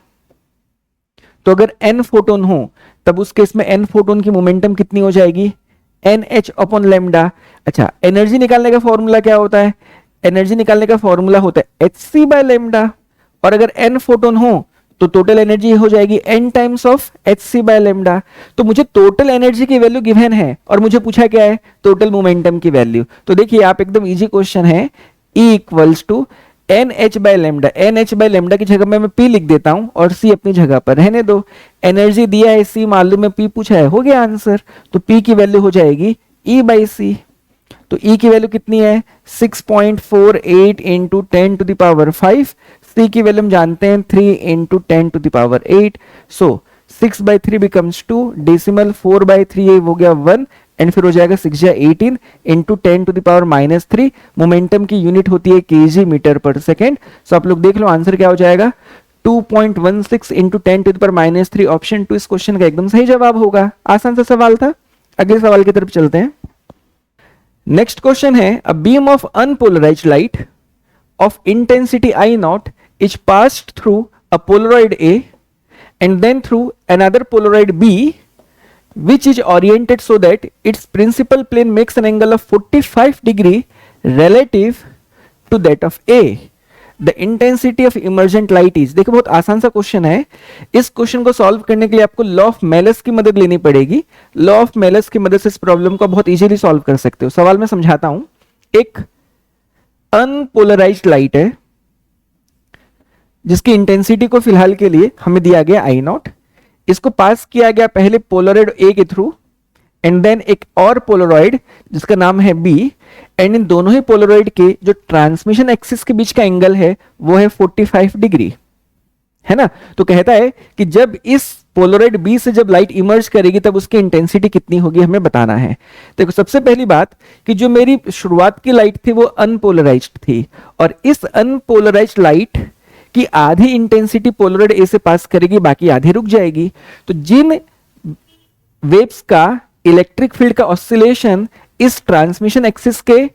तो अगर n फोटोन हो तब उस केस में n फोटोन की मोमेंटम कितनी हो जाएगी? nh upon lambda. अच्छा, एनर्जी निकालने का फॉर्मूला क्या होता है? एनर्जी निकालने का फॉर्मूला होता है hc बाय लैम्डा। और अगर n फोटोन हो तो टोटल एनर्जी हो जाएगी n times of hc by lambda. तो मुझे टोटल एनर्जी की वैल्यू गिवन है और मुझे पूछा क्या है? टोटल मोमेंटम की वैल्यू। तो देखिए आप एकदम इजी क्वेश्चन है, E equals to N H by lambda. N H by lambda की जगह में मैं P लिख देता हूं और C अपनी जगह पर रहने दो। एनर्जी दिया है C, मालूम है P पूछा है, हो गया आंसर। तो P की वैल्यू हो जाएगी E बाई सी। तो E की वैल्यू कितनी है? 6.48 इंटू 10⁵। C की वैल्यू हम जानते हैं 3 इंटू 10⁸। सो 6/3 बिकम्स 2, डेसिमल 4/3 हो गया 1, एंड फिर हो जाएगा 6 या 18 इंटू 10⁻³ मोमेंटम की यूनिट होती है kg मीटर पर सेकेंड। सो आप लोग देख लो आंसर क्या हो जाएगा, 2.16 इंटू 10⁻³ ऑप्शन 2 इस क्वेश्चन का एकदम सही जवाब होगा। आसान सा सवाल था। अगले सवाल की तरफ चलते हैं। नेक्स्ट क्वेश्चन है, a beam of unpolarised light of intensity I0 is passed through a Polaroid A and then through another Polaroid B, which is oriented so that its principal plane makes an angle of 45 degree relative to that of A. The intensity of emergent light is। देखो बहुत आसान सा क्वेश्चन है। इस क्वेश्चन को सॉल्व करने के लिए आपको लॉ ऑफ मेलस की मदद लेनी पड़ेगी। लॉ ऑफ मेलस की मदद से इस प्रॉब्लम को बहुत इजीली सॉल्व कर सकते हो। सवाल में समझाता हूं। एक अनपोलराइज्ड लाइट है जिसकी इंटेंसिटी को फिलहाल के लिए हमें दिया गया I0। इसको पास किया गया पहले पोलराइड A के थ्रू एंड देन एक और पोलराइड जिसका नाम है B, एंड इन दोनों ही पोलराइड के जो ट्रांसमिशन एक्सिस के बीच का एंगल है वो है 45 डिग्री, है ना। तो कहता है कि जब इस पोलराइड बी से जब लाइट इमर्ज करेगी तब उसकी इंटेंसिटी कितनी होगी हमें बताना है। देखो सबसे पहली बात कि जो मेरी शुरुआत की लाइट थी वो अनपोलराइज्ड थी और इस अनपोलराइज्ड लाइट की आधी इंटेंसिटी पोलराइड ए से पास करेगी, बाकी आधी रुक जाएगी। तो जिन वेव्स का इलेक्ट्रिक फील्ड का ऑसिलेशन इस ट्रांसमिशन एक्सिस के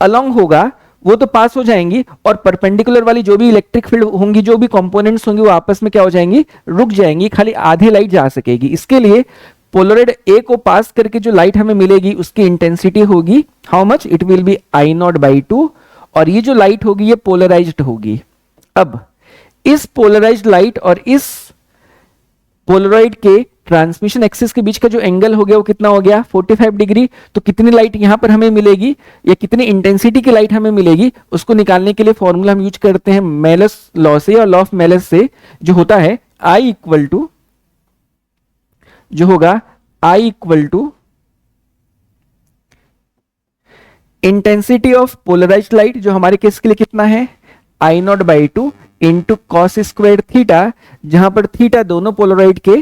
अलोंग होगा वो तो पास हो जाएंगी और परपेंडिकुलर वाली जो भी इलेक्ट्रिक फील्ड होंगी, जो भी कंपोनेंट्स होंगी वो आपस में क्या हो जाएंगी, रुक जाएंगी, खाली आधी लाइट जा सकेगी। इसके लिए पोलराइड ए को पास करके जो लाइट हमें मिलेगी उसकी इंटेंसिटी होगी how much, it will B I0/2, और ये जो लाइट होगी ये पोलराइज्ड होगी। अब इस पोलराइज्ड लाइट और इस पोलराइड के ट्रांसमिशन एक्सिस के बीच का जो एंगल हो गया वो कितना हो गया, 45 डिग्री। तो कितनी लाइट यहां पर हमें मिलेगी या कितनी इंटेंसिटी की लाइट हमें मिलेगी उसको निकालने के लिए फॉर्मूला हम यूज करते हैं मेलस लॉ से, और लॉ ऑफ मेलस से जो होता है I इक्वल टू जो होगा I equal to intensity of polarised light, जो हमारे केस के लिए कितना है I0/2 into cos square theta, जहां पर थीटा दोनों पोलराइड के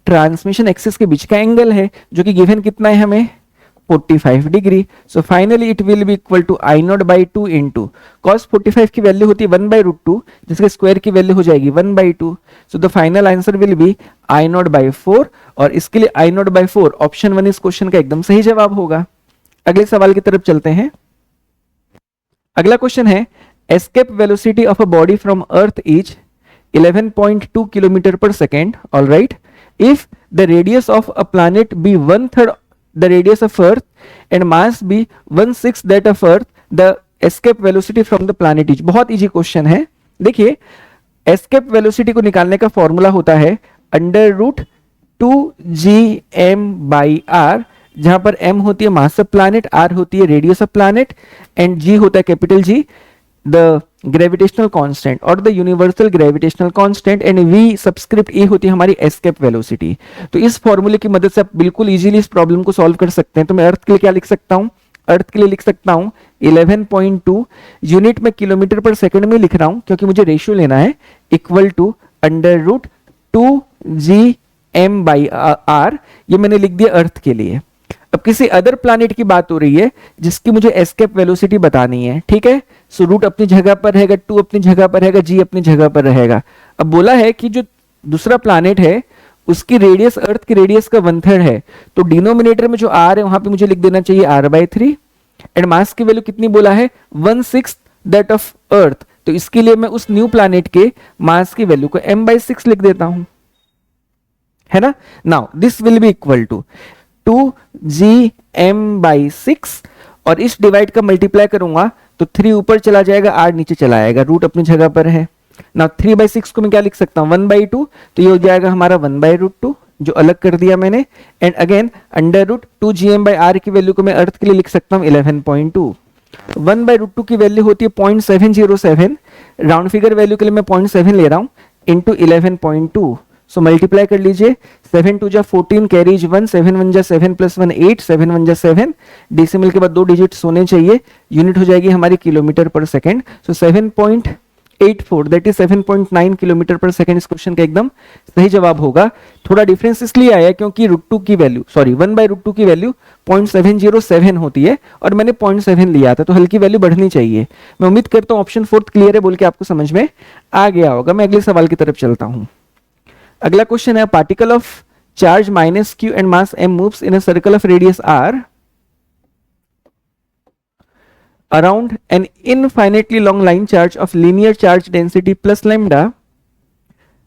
ट्रांसमिशन एक्सिस के बीच का एंगल है जो कि गिवन कितना है हमें 45 degree. So finally it will be equal to I0/2 into cos 45 की वैल्यू होती है 1/√2 जिसके स्क्वायर की वैल्यू हो जाएगी 1/2। So the final answer will B I0/4, और इसके लिए I0/4 ऑप्शन 1 इस क्वेश्चन का एकदम सही जवाब होगा। अगले सवाल की तरफ चलते हैं। अगला क्वेश्चन है, escape velocity of a body from earth is 11.2 kilometer per second, all right, if the radius of a planet be 1/3 the radius of earth and mass be 1/6 that of earth, the escape velocity from the planet is। बहुत इजी क्वेश्चन है। देखिए escape velocity को निकालने का फॉर्मूला होता है √2gm/r, जहां पर m होती है मास ऑफ प्लैनेट, r होती है radius of planet, and g होता है capital G the gravitational constant और the universal gravitational constant, and v subscript e होती है हमारी escape velocity। तो इस फॉर्मूले की मदद से आप बिल्कुल इजीली इस प्रॉब्लम को सॉल्व कर सकते हैं। तो मैं अर्थ के लिए क्या लिख सकता हूं, अर्थ के लिए लिख सकता हूं 11.2, यूनिट में किलोमीटर पर सेकंड में लिख रहा हूं क्योंकि मुझे रेशियो लेना है, इक्वल टू √2gm/r, ये मैंने लिख दिया अर्थ के लिए। अब किसी अदर प्लैनेट की बात हो रही है जिसकी मुझे एस्केप वेलोसिटी बतानी है, ठीक है। सो रूट अपनी जगह पर रहेगा, टू अपनी जगह पर रहेगा, जी अपनी जगह पर रहेगा। अब बोला है कि जो दूसरा प्लैनेट है उसकी रेडियस अर्थ की रेडियस का 1/3 है, तो डिनोमिनेटर में जो आर है वहां पे मुझे लिख देना चाहिए r/3, एंड मास की वैल्यू कितनी बोला है 1/6 दैट ऑफ अर्थ, तो इसके लिए मैं उस न्यू प्लैनेट के मास की वैल्यू को m/6 लिख देता हूं, है ना। Now this will be equal to 2gm/6, और इस डिवाइड का मल्टीप्लाई करूंगा तो 3 ऊपर चला जाएगा, r नीचे चला आएगा, रूट अपनी जगह पर है। नाउ 3/6 को मैं क्या लिख सकता हूं 1/2, तो ये हो जाएगा हमारा 1/√2 जो अलग कर दिया मैंने, एंड अगेन √2gm/r की वैल्यू को मैं अर्थ के लिए लिख सकता हूं 11.2। 1/√2 की वैल्यू होती है 0.707, राउंड फिगर वैल्यू के लिए मैं 0.7 ले रहा हूं, इंटू 11.2। सो मल्टीप्लाई कर लीजिए, 7 2 जा 14 कैरीज 1, 7 1 जा 7 + 1 8, 7 1 जा 7, डेसिमल के बाद 2 डिजिट्स होने चाहिए, यूनिट हो जाएगी हमारी किलोमीटर पर second. So 7.84 that is 7.9 kilometre पर सेकंड इस क्वेश्चन का एकदम सही जवाब होगा। थोड़ा डिफरेंस इसलिए आया क्योंकि √2 की वैल्यू, सॉरी 1/√2 की वैल्यू 0.707 होती है और मैंने 0.7 लिया था, तो हल्की वैल्यू बढ़नी चाहिए। मैं उम्मीद करता हूं ऑप्शन 4 क्लियर है बोल के आपको समझ में आ गया होगा। मैं अगले सवाल की तरफ चलता हूं। अगला क्वेश्चन है, particle of charge -q and mass m moves in a circle of radius r around an infinitely long line charge of linear charge density plus lambda.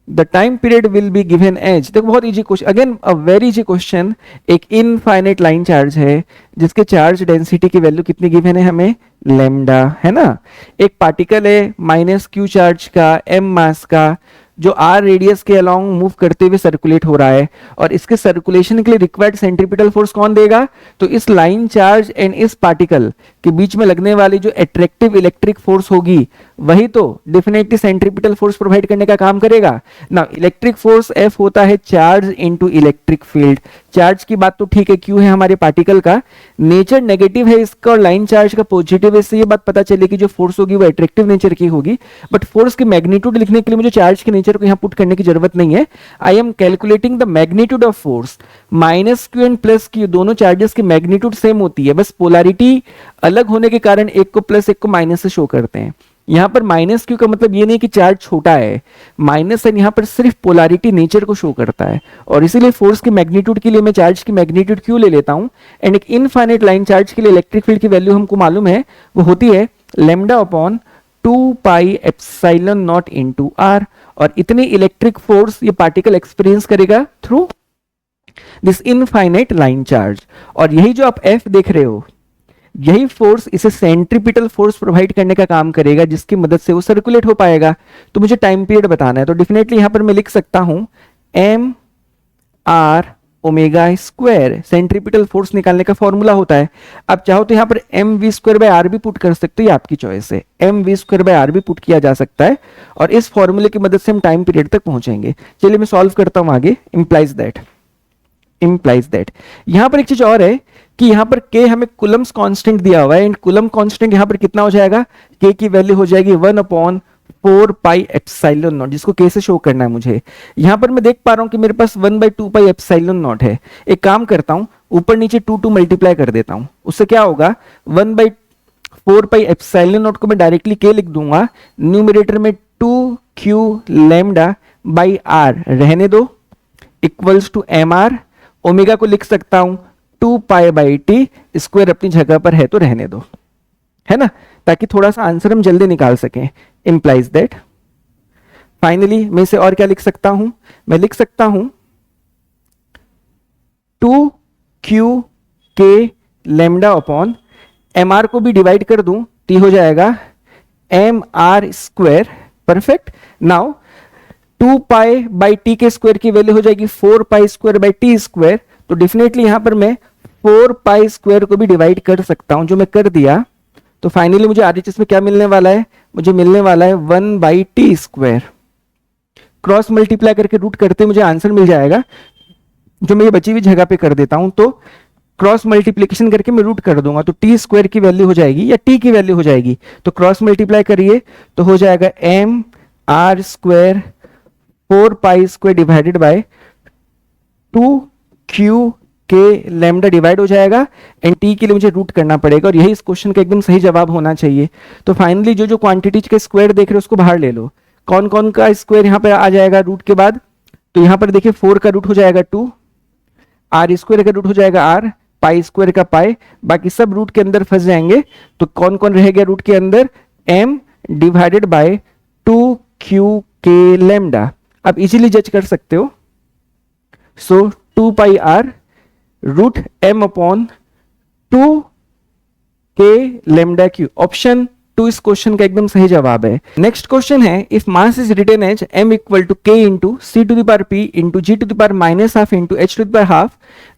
The time period will be given as, देखो बहुत easy question, again a very easy question. एक इनफाइनाइट लाइन चार्ज है जिसके चार्ज डेंसिटी की वैल्यू कितनी गिवन है हमें, लैम्डा, है ना। एक पार्टिकल है -q चार्ज का, m मास का, जो r रेडियस के अलोंग मूव करते हुए सर्कुलेट हो रहा है, और इसके सर्कुलेशन के लिए रिक्वायर्ड सेंट्रीपिटल फोर्स कौन देगा, तो इस लाइन चार्ज एंड इस पार्टिकल के बीच में लगने वाली जो एट्रैक्टिव इलेक्ट्रिक फोर्स होगी वही तो डेफिनेटली सेंट्रीपिटल फोर्स प्रोवाइड करने का काम करेगा ना। इलेक्ट्रिक फोर्स F होता है charge into electric field. Charge की बात तो ठीक है, Q है हमारे पार्टिकल का, नेचर नेगेटिव है इसका और लाइन चार्ज का पॉजिटिव है, इससे ये बात पता चलेगी कि जो फोर्स होगी वो एट्रैक्टिव नेचर की होगी। बट फोर्स की मैग्नीट्यूड लिखने के लिए मुझे चार्ज के नेचर को यहाँ पुट करने की जरूरत नहीं है। I am calculating the magnitude of force. -q and +q दोनों चार्जेस की मैग्नीट्यूड सेम होती है, बस पोलैरिटी अलग होने के कारण एक को प्लस एक को माइनस से शो करते हैं। यहां पर -q का मतलब ये नहीं कि चार्ज छोटा है, माइनस साइन यहां पर सिर्फ पोलैरिटी नेचर को शो करता है, और इसीलिए फोर्स की मैग्नीट्यूड के लिए मैं चार्ज की मैग्नीट्यूड q ले लेता हूं। एंड एक इनफाइनाइट लाइन चार्ज के लिए इलेक्ट्रिक फील्ड की वैल्यू हमको मालूम है, वो होती है λ/2πε0 इंटू r, और इतनी इलेक्ट्रिक फोर्स ये पार्टिकल एक्सपीरियंस करेगा through this infinite line charge. और यही जो आप F देख रहे हो, यही फोर्स इसे सेंट्रीपिटल फोर्स प्रोवाइड करने का काम करेगा, जिसकी मदद से वो सर्कुलेट हो पाएगा। तो मुझे टाइम पीरियड बताना है, तो डेफिनेटली यहां पर मैं लिख सकता हूं mr²। सेंट्रीपिटल फोर्स निकालने का फॉर्मूला होता है। आप चाहो तो यहां पर mv²/r भी पुट कर सकते हो, ये आपकी चॉइस है, mv²/r भी पुट किया जा सकता है, और इस फॉर्मूले की मदद से हम टाइम पीरियड तक पहुंचेंगे। चलिए मैं सॉल्व करता हूं आगे। implies that यहां पर एक चीज और है कि यहां पर k हमें कुलम्स कांस्टेंट दिया हुआ है, एंड कुलम कांस्टेंट यहां पर कितना हो जाएगा, k की वैल्यू हो जाएगी 1/4πε0, जिसको k से शो करना है मुझे। यहां पर मैं देख पा रहा हूं कि मेरे पास 1/2πε0 है। एक काम करता हूं, ऊपर नीचे 2 मल्टीप्लाई कर देता हूं, उससे क्या होगा 1/4πε0 को मैं डायरेक्टली k लिख दूंगा, न्यूमरेटर में 2q λ/r रहने दो, इक्वल्स टू mr। ओमेगा को लिख सकता हूं 2π/t, स्क्वायर अपनी जगह पर है तो रहने दो, है ना, ताकि थोड़ा सा आंसर हम जल्दी निकाल सकें। Implies that. फाइनली मैं इसे और क्या लिख सकता हूं, मैं लिख सकता हूं 2q k λ/mr को भी डिवाइड कर दूं तो हो जाएगा mr²। परफेक्ट। नाउ 2π/t के स्क्वायर की वैल्यू हो जाएगी 4π²/t², तो डेफिनेटली यहां पर मैं 4π² को भी डिवाइड कर सकता हूं, जो मैं कर दिया। तो फाइनली मुझे RHS में क्या मिलने वाला है, मुझे मिलने वाला है 1/t²। क्रॉस मल्टीप्लाई करके रूट करते मुझे आंसर मिल जाएगा, जो मैं ये बची हुई जगह पे कर देता हूं। तो क्रॉस मल्टीप्लीकेशन करके मैं रूट कर दूंगा, तो t² की वैल्यू हो जाएगी या t की वैल्यू हो जाएगी, तो क्रॉस मल्टीप्लाई करिए तो हो जाएगा mr² 4π² डिवाइडेड बाय 2q के लैम्डा डिवाइड हो जाएगा एंड टी के लिए मुझे रूट करना पड़ेगा और यही इस क्वेश्चन का एकदम सही जवाब होना चाहिए। तो फाइनली जो जो क्वांटिटीज के स्क्वायर देख रहे हो उसको बाहर ले लो। कौन कौन का स्क्वायर यहाँ पर आ जाएगा रूट के बाद? तो यहाँ पर देखिए 4 का रूट हो जाएगा 2, आर स्क्वायर का रूट हो जाएगा आर, पाई स्क्वायर का पाई, बाकी सब रूट के अंदर फंस जाएंगे। तो कौन कौन रह गया रूट के अंदर? m डिवाइडेड बाय 2q के लैम्डा। आप इजीली जज कर सकते हो। सो 2 पाई आर रूट m अपॉन 2 के लैम्डा क्यू। ऑप्शन 2 इस क्वेश्चन का एकदम सही जवाब है। नेक्स्ट क्वेश्चन है, if mass is written as m equal to k into C to the power p into g to the power minus half into h to the power half,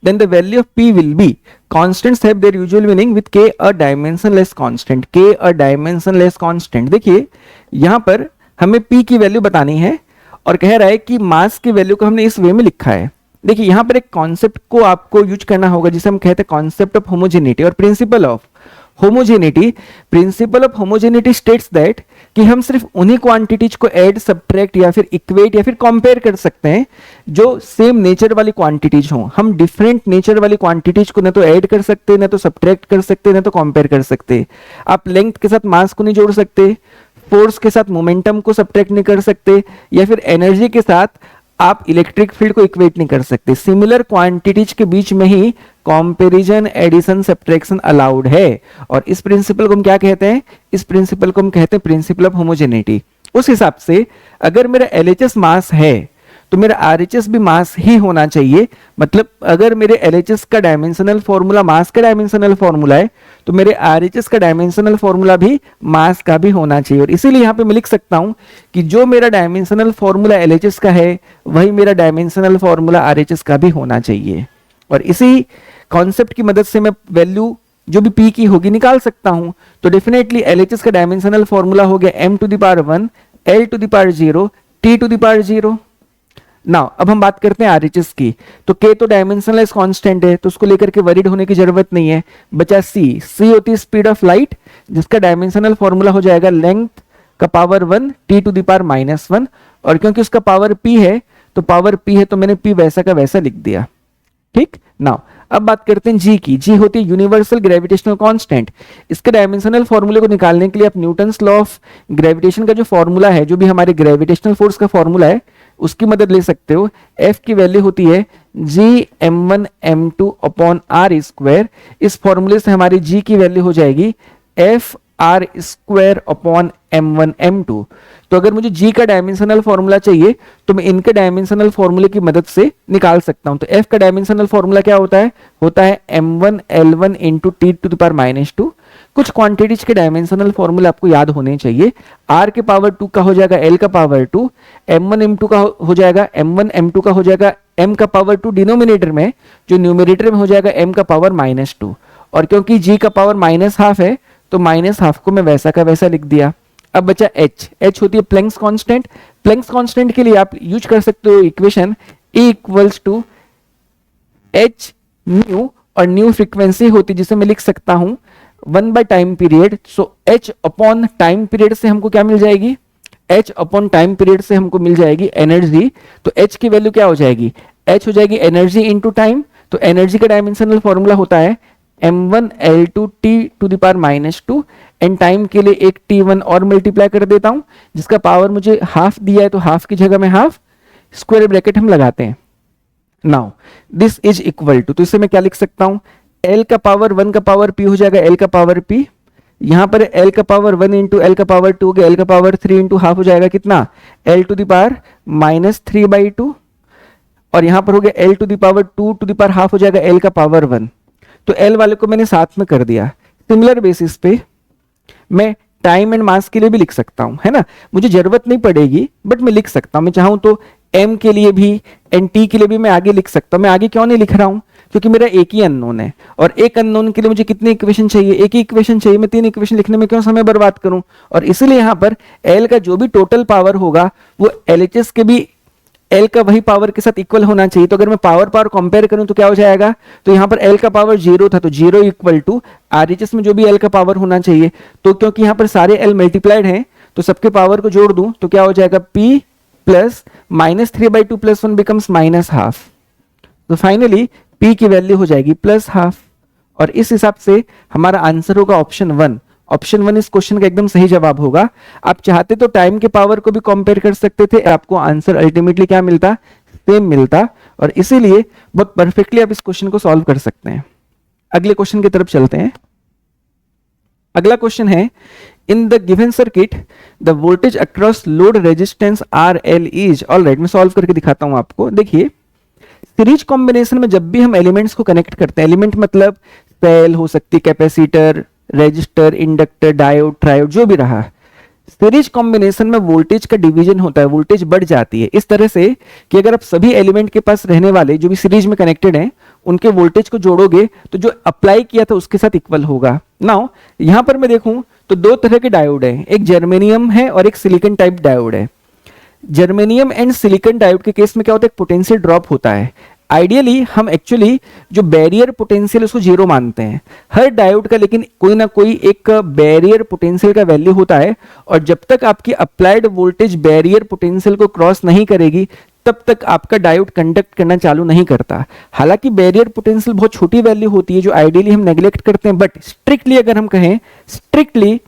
then the value of p will be, constants have their usual meaning with k a dimensionless constant, k a dimensionless constant. देखिए यहां पर हमें p की वैल्यू बतानी है और कह रहा है कि मास की वैल्यू को हमने इस वे में लिखा है। देखिए यहां पर एक कॉन्सेप्ट को आपको यूज करना होगा जिसे हम कहते हैं कॉन्सेप्ट ऑफ होमोजेनिटी और principle of homogeneity. Principle of homogeneity states that कि हम सिर्फ उन्हीं क्वांटिटीज को ऐड, सब्ट्रैक्ट या फिर इक्वेट या फिर कंपेयर कर सकते हैं जो सेम नेचर वाली क्वांटिटीज हों। हम डिफरेंट नेचर वाली क्वांटिटीज को ना तो ऐड कर सकते, ना तो सब्ट्रैक्ट कर सकते, ना तो कंपेयर कर सकते। आप लेंथ के साथ मास को नहीं जोड़ सकते, फोर्स के साथ मोमेंटम को सब्ट्रैक्ट नहीं कर सकते, या फिर एनर्जी के साथ आप इलेक्ट्रिक फील्ड को इक्वेट नहीं कर सकते। सिमिलर क्वांटिटीज के बीच में ही कंपैरिजन, एडिशन, सब्ट्रैक्शन अलाउड है। और इस प्रिंसिपल को हम क्या कहते हैं? इस प्रिंसिपल को हम कहते हैं प्रिंसिपल ऑफ होमोजेनिटी। उस हिसाब से अगर मेरा LHS मास है तो मेरा RHS भी मास ही होना चाहिए। मतलब अगर मेरे LHS का डायमेंशनल फॉर्मूला मास का डायमेंशनल फॉर्मूला है तो मेरे RHS का डायमेंशनल फॉर्मूला भी मास का भी होना चाहिए। और इसीलिए यहां पे मैं लिख सकता हूं कि जो मेरा डायमेंशनल फॉर्मूला LHS का है वही मेरा डायमेंशनल फॉर्मूला RHS का भी होना चाहिए। और इसी कॉन्सेप्ट की मदद से मैं वैल्यू जो भी p की होगी निकाल सकता हूं। तो डेफिनेटली LHS का डायमेंशनल फॉर्मूला हो गया m to the power 1 l to the power 0 t to the power 0। Now अब हम बात करते हैं RHS की। तो k तो डायमेंशनलेस कांस्टेंट है तो उसको लेकर के वरीड होने की जरूरत नहीं है। बचा c होती है स्पीड ऑफ लाइट जिसका डायमेंशनल फॉर्मूला हो जाएगा लेंथ का power 1 t to the power -1। और क्योंकि उसका पावर p है तो पावर p है तो मैंने p वैसा का वैसा लिख दिया। ठीक। नाउ अब बात करते हैं g की। g होती है यूनिवर्सल ग्रेविटेशनल कांस्टेंट। इसके डायमेंशनल फॉर्मूले को निकालने के लिए आप न्यूटन्स लॉ ऑफ ग्रेविटेशन का जो फॉर्मूला है, जो भी हमारे ग्रेविटेशनल फोर्स का फॉर्मूला है, उसकी मदद ले सकते हो। F की वैल्यू होती है g m1 m2 upon r square. इस फॉर्मूले से हमारी g की वैल्यू हो जाएगी F r square upon m1 m2। तो अगर मुझे g का डायमेंशनल फॉर्मूला चाहिए तो मैं इनके डायमेंशनल फॉर्मूले की मदद से निकाल सकता हूं। तो f का डायमेंशनल फॉर्मूला क्या होता है? होता है m1 l1 into T to the power -2। कुछ क्वांटिटीज के डायमेंशनल फॉर्मूले आपको याद होने चाहिए। r के पावर 2 का हो जाएगा l का पावर 2, m1 m2 का हो जाएगा m1 m2 का हो जाएगा m का पावर 2 डिनोमिनेटर में, जो न्यूमरेटर में हो जाएगा m का पावर -2। और क्योंकि g का पावर -12 है तो -12 को मैं वैसा का वैसा लिख दिया। अब बचा h होती है प्लैंक्स कांस्टेंट। प्लैंक्स कांस्टेंट के लिए आप यूज कर सकते हो equation E equals to h nu, और न्यू फ्रीक्वेंसी होती है जिसे मैं लिख सकता हूं 1 by time period. So h upon time period से हमको क्या मिल जाएगी? h अपॉन टाइम पीरियड से हमको मिल जाएगी एनर्जी। तो h की वैल्यू क्या हो जाएगी? h हो जाएगी एनर्जी इंटू टाइम। तो एनर्जी का डायमेंशनल फॉर्मूला होता है m1 l2 t to the power -2 and time के लिए एक t1 और मल्टीप्लाई कर देता हूं जिसका पावर मुझे हाफ दिया है तो हाफ की जगह में हाफ, स्क्वायर ब्रैकेट हम लगाते हैं। Now this is equal to, तो इसे मैं क्या लिख सकता हूं? l का पावर 1 का पावर p हो जाएगा l का पावर p। यहां पर l का पावर 1 इंटू l का पावर 2 हो गया l का पावर 3 इंटू हाफ हो जाएगा कितना? l to the power -3/2। और यहां पर हो गया l to the power 2 to the power half हो जाएगा l का पावर 1। तो L वाले को मैंने साथ में कर दिया। सिमिलर बेसिस पे मैं टाइम एंड मास के लिए भी लिख सकता हूं, है ना। मुझे जरूरत नहीं पड़ेगी बट मैं लिख सकता हूं। मैं चाहूं तो M के लिए भी एंड T के लिए भी मैं आगे लिख सकता हूं। मैं आगे क्यों नहीं लिख रहा हूं? क्योंकि मेरा एक ही अननोन है और एक अननोन के लिए मुझे कितनी इक्वेशन चाहिए? एक ही इक्वेशन चाहिए। मैं 3 इक्वेशन लिखने में क्यों समय बर्बाद करूं? और इसीलिए यहां पर L का जो भी टोटल पावर होगा वो LHS के भी L का वही पावर के साथ इक्वल होना चाहिए। तो अगर मैं पावर कंपेयर करूं तो क्या हो जाएगा? तो यहां पर L का पावर 0 था तो 0 इक्वल टू RHS में जो भी L का पावर होना चाहिए। तो क्योंकि यहां पर सारे L मल्टीप्लाइड हैं तो सबके पावर को जोड़ दूं तो क्या हो जाएगा? P plus -3/2 + 1 becomes -12। तो फाइनली P की वैल्यू हो जाएगी प्लस हाफ, और इस हिसाब से हमारा आंसर होगा ऑप्शन 1। ऑप्शन 1 इस क्वेश्चन का एकदम सही जवाब होगा। आप चाहते तो टाइम के पावर को भी कंपेयर कर सकते थे, आपको आंसर अल्टीमेटली क्या मिलता, सेम मिलता, और इसीलिए बहुत परफेक्टली आप इस क्वेश्चन को सॉल्व कर सकते हैं। अगले क्वेश्चन की तरफ चलते हैं। अगला क्वेश्चन है, in the given circuit the voltage across load resistance R L is. Alright, मैं सॉल्व करके दिखाता हूं आपको। देखिए, सीरीज कॉम्बिनेशन में जब भी हम एलिमेंट्स को कनेक्ट करते हैं, एलिमेंट मतलब सेल हो सकती, capacitor, resistor, inductor, diode, triode, जो भी रहा, सीरीज कॉम्बिनेशन में वोल्टेज का डिवीजन होता है, वोल्टेज बढ़ जाती है इस तरह से कि अगर आप सभी एलिमेंट के पास रहने वाले जो भी सीरीज में कनेक्टेड हैं उनके वोल्टेज को जोड़ोगे तो जो अप्लाई किया था उसके साथ इक्वल होगा। नाउ यहां पर मैं देखूं तो दो तरह के डायोड हैं, एक जर्मेनियम है और एक सिलिकॉन टाइप डायोड है। जर्मेनियम एंड सिलिकॉन डायोड के केस में क्या होता है, पोटेंशियल ड्रॉप होता है। आइडियली हम एक्चुअली जो बैरियर पोटेंशियल उसको जीरो मानते हैं हर डायोड का, लेकिन कोई ना कोई एक बैरियर पोटेंशियल का वैल्यू होता है, और जब तक आपकी अप्लाइड वोल्टेज बैरियर पोटेंशियल को क्रॉस नहीं करेगी तब तक आपका डायोड कंडक्ट करना चालू नहीं करता। हालांकि बैरियर पोटेंशियल बहुत छोटी वैल्यू होती है जो आइडियली हम नेग्लेक्ट करते हैं, बट स्ट्रिक्टली अगर हम कहें, स्ट्रिक्टली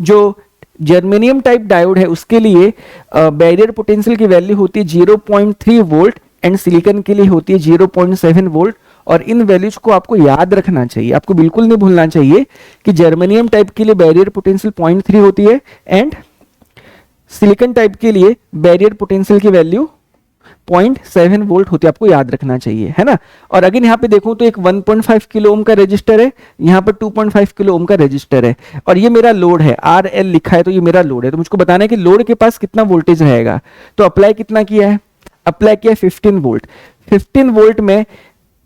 जो जर्मेनियम टाइप डायोड है उसके लिए बैरियर पोटेंशियल की वैल्यू होती है 0.3 वोल्ट एंड सिलिकॉन के लिए होती है 0.7 वोल्ट। और इन वैल्यूज को आपको याद रखना चाहिए, आपको बिल्कुल नहीं भूलना चाहिए कि जर्मेनियम टाइप के लिए बैरियर पोटेंशियल 0.3 होती है एंड सिलिकॉन टाइप के लिए बैरियर पोटेंशियल की वैल्यू 0.7 वोल्ट होती है, आपको याद रखना चाहिए, है ना। और अगर यहाँ पे देखूं तो एक 1.5 किलो ओम का रजिस्टर है, यहाँ पर 2.5 किलो ओम का रजिस्टर है, और ये मेरा लोड है, आर एल लिखा है तो ये मेरा लोड है। तो मुझको बताना है कि लोड के पास कितना वोल्टेज रहेगा। तो अप्लाई कितना किया है, अप्लाई किया 15 वोल्ट। 15 वोल्ट में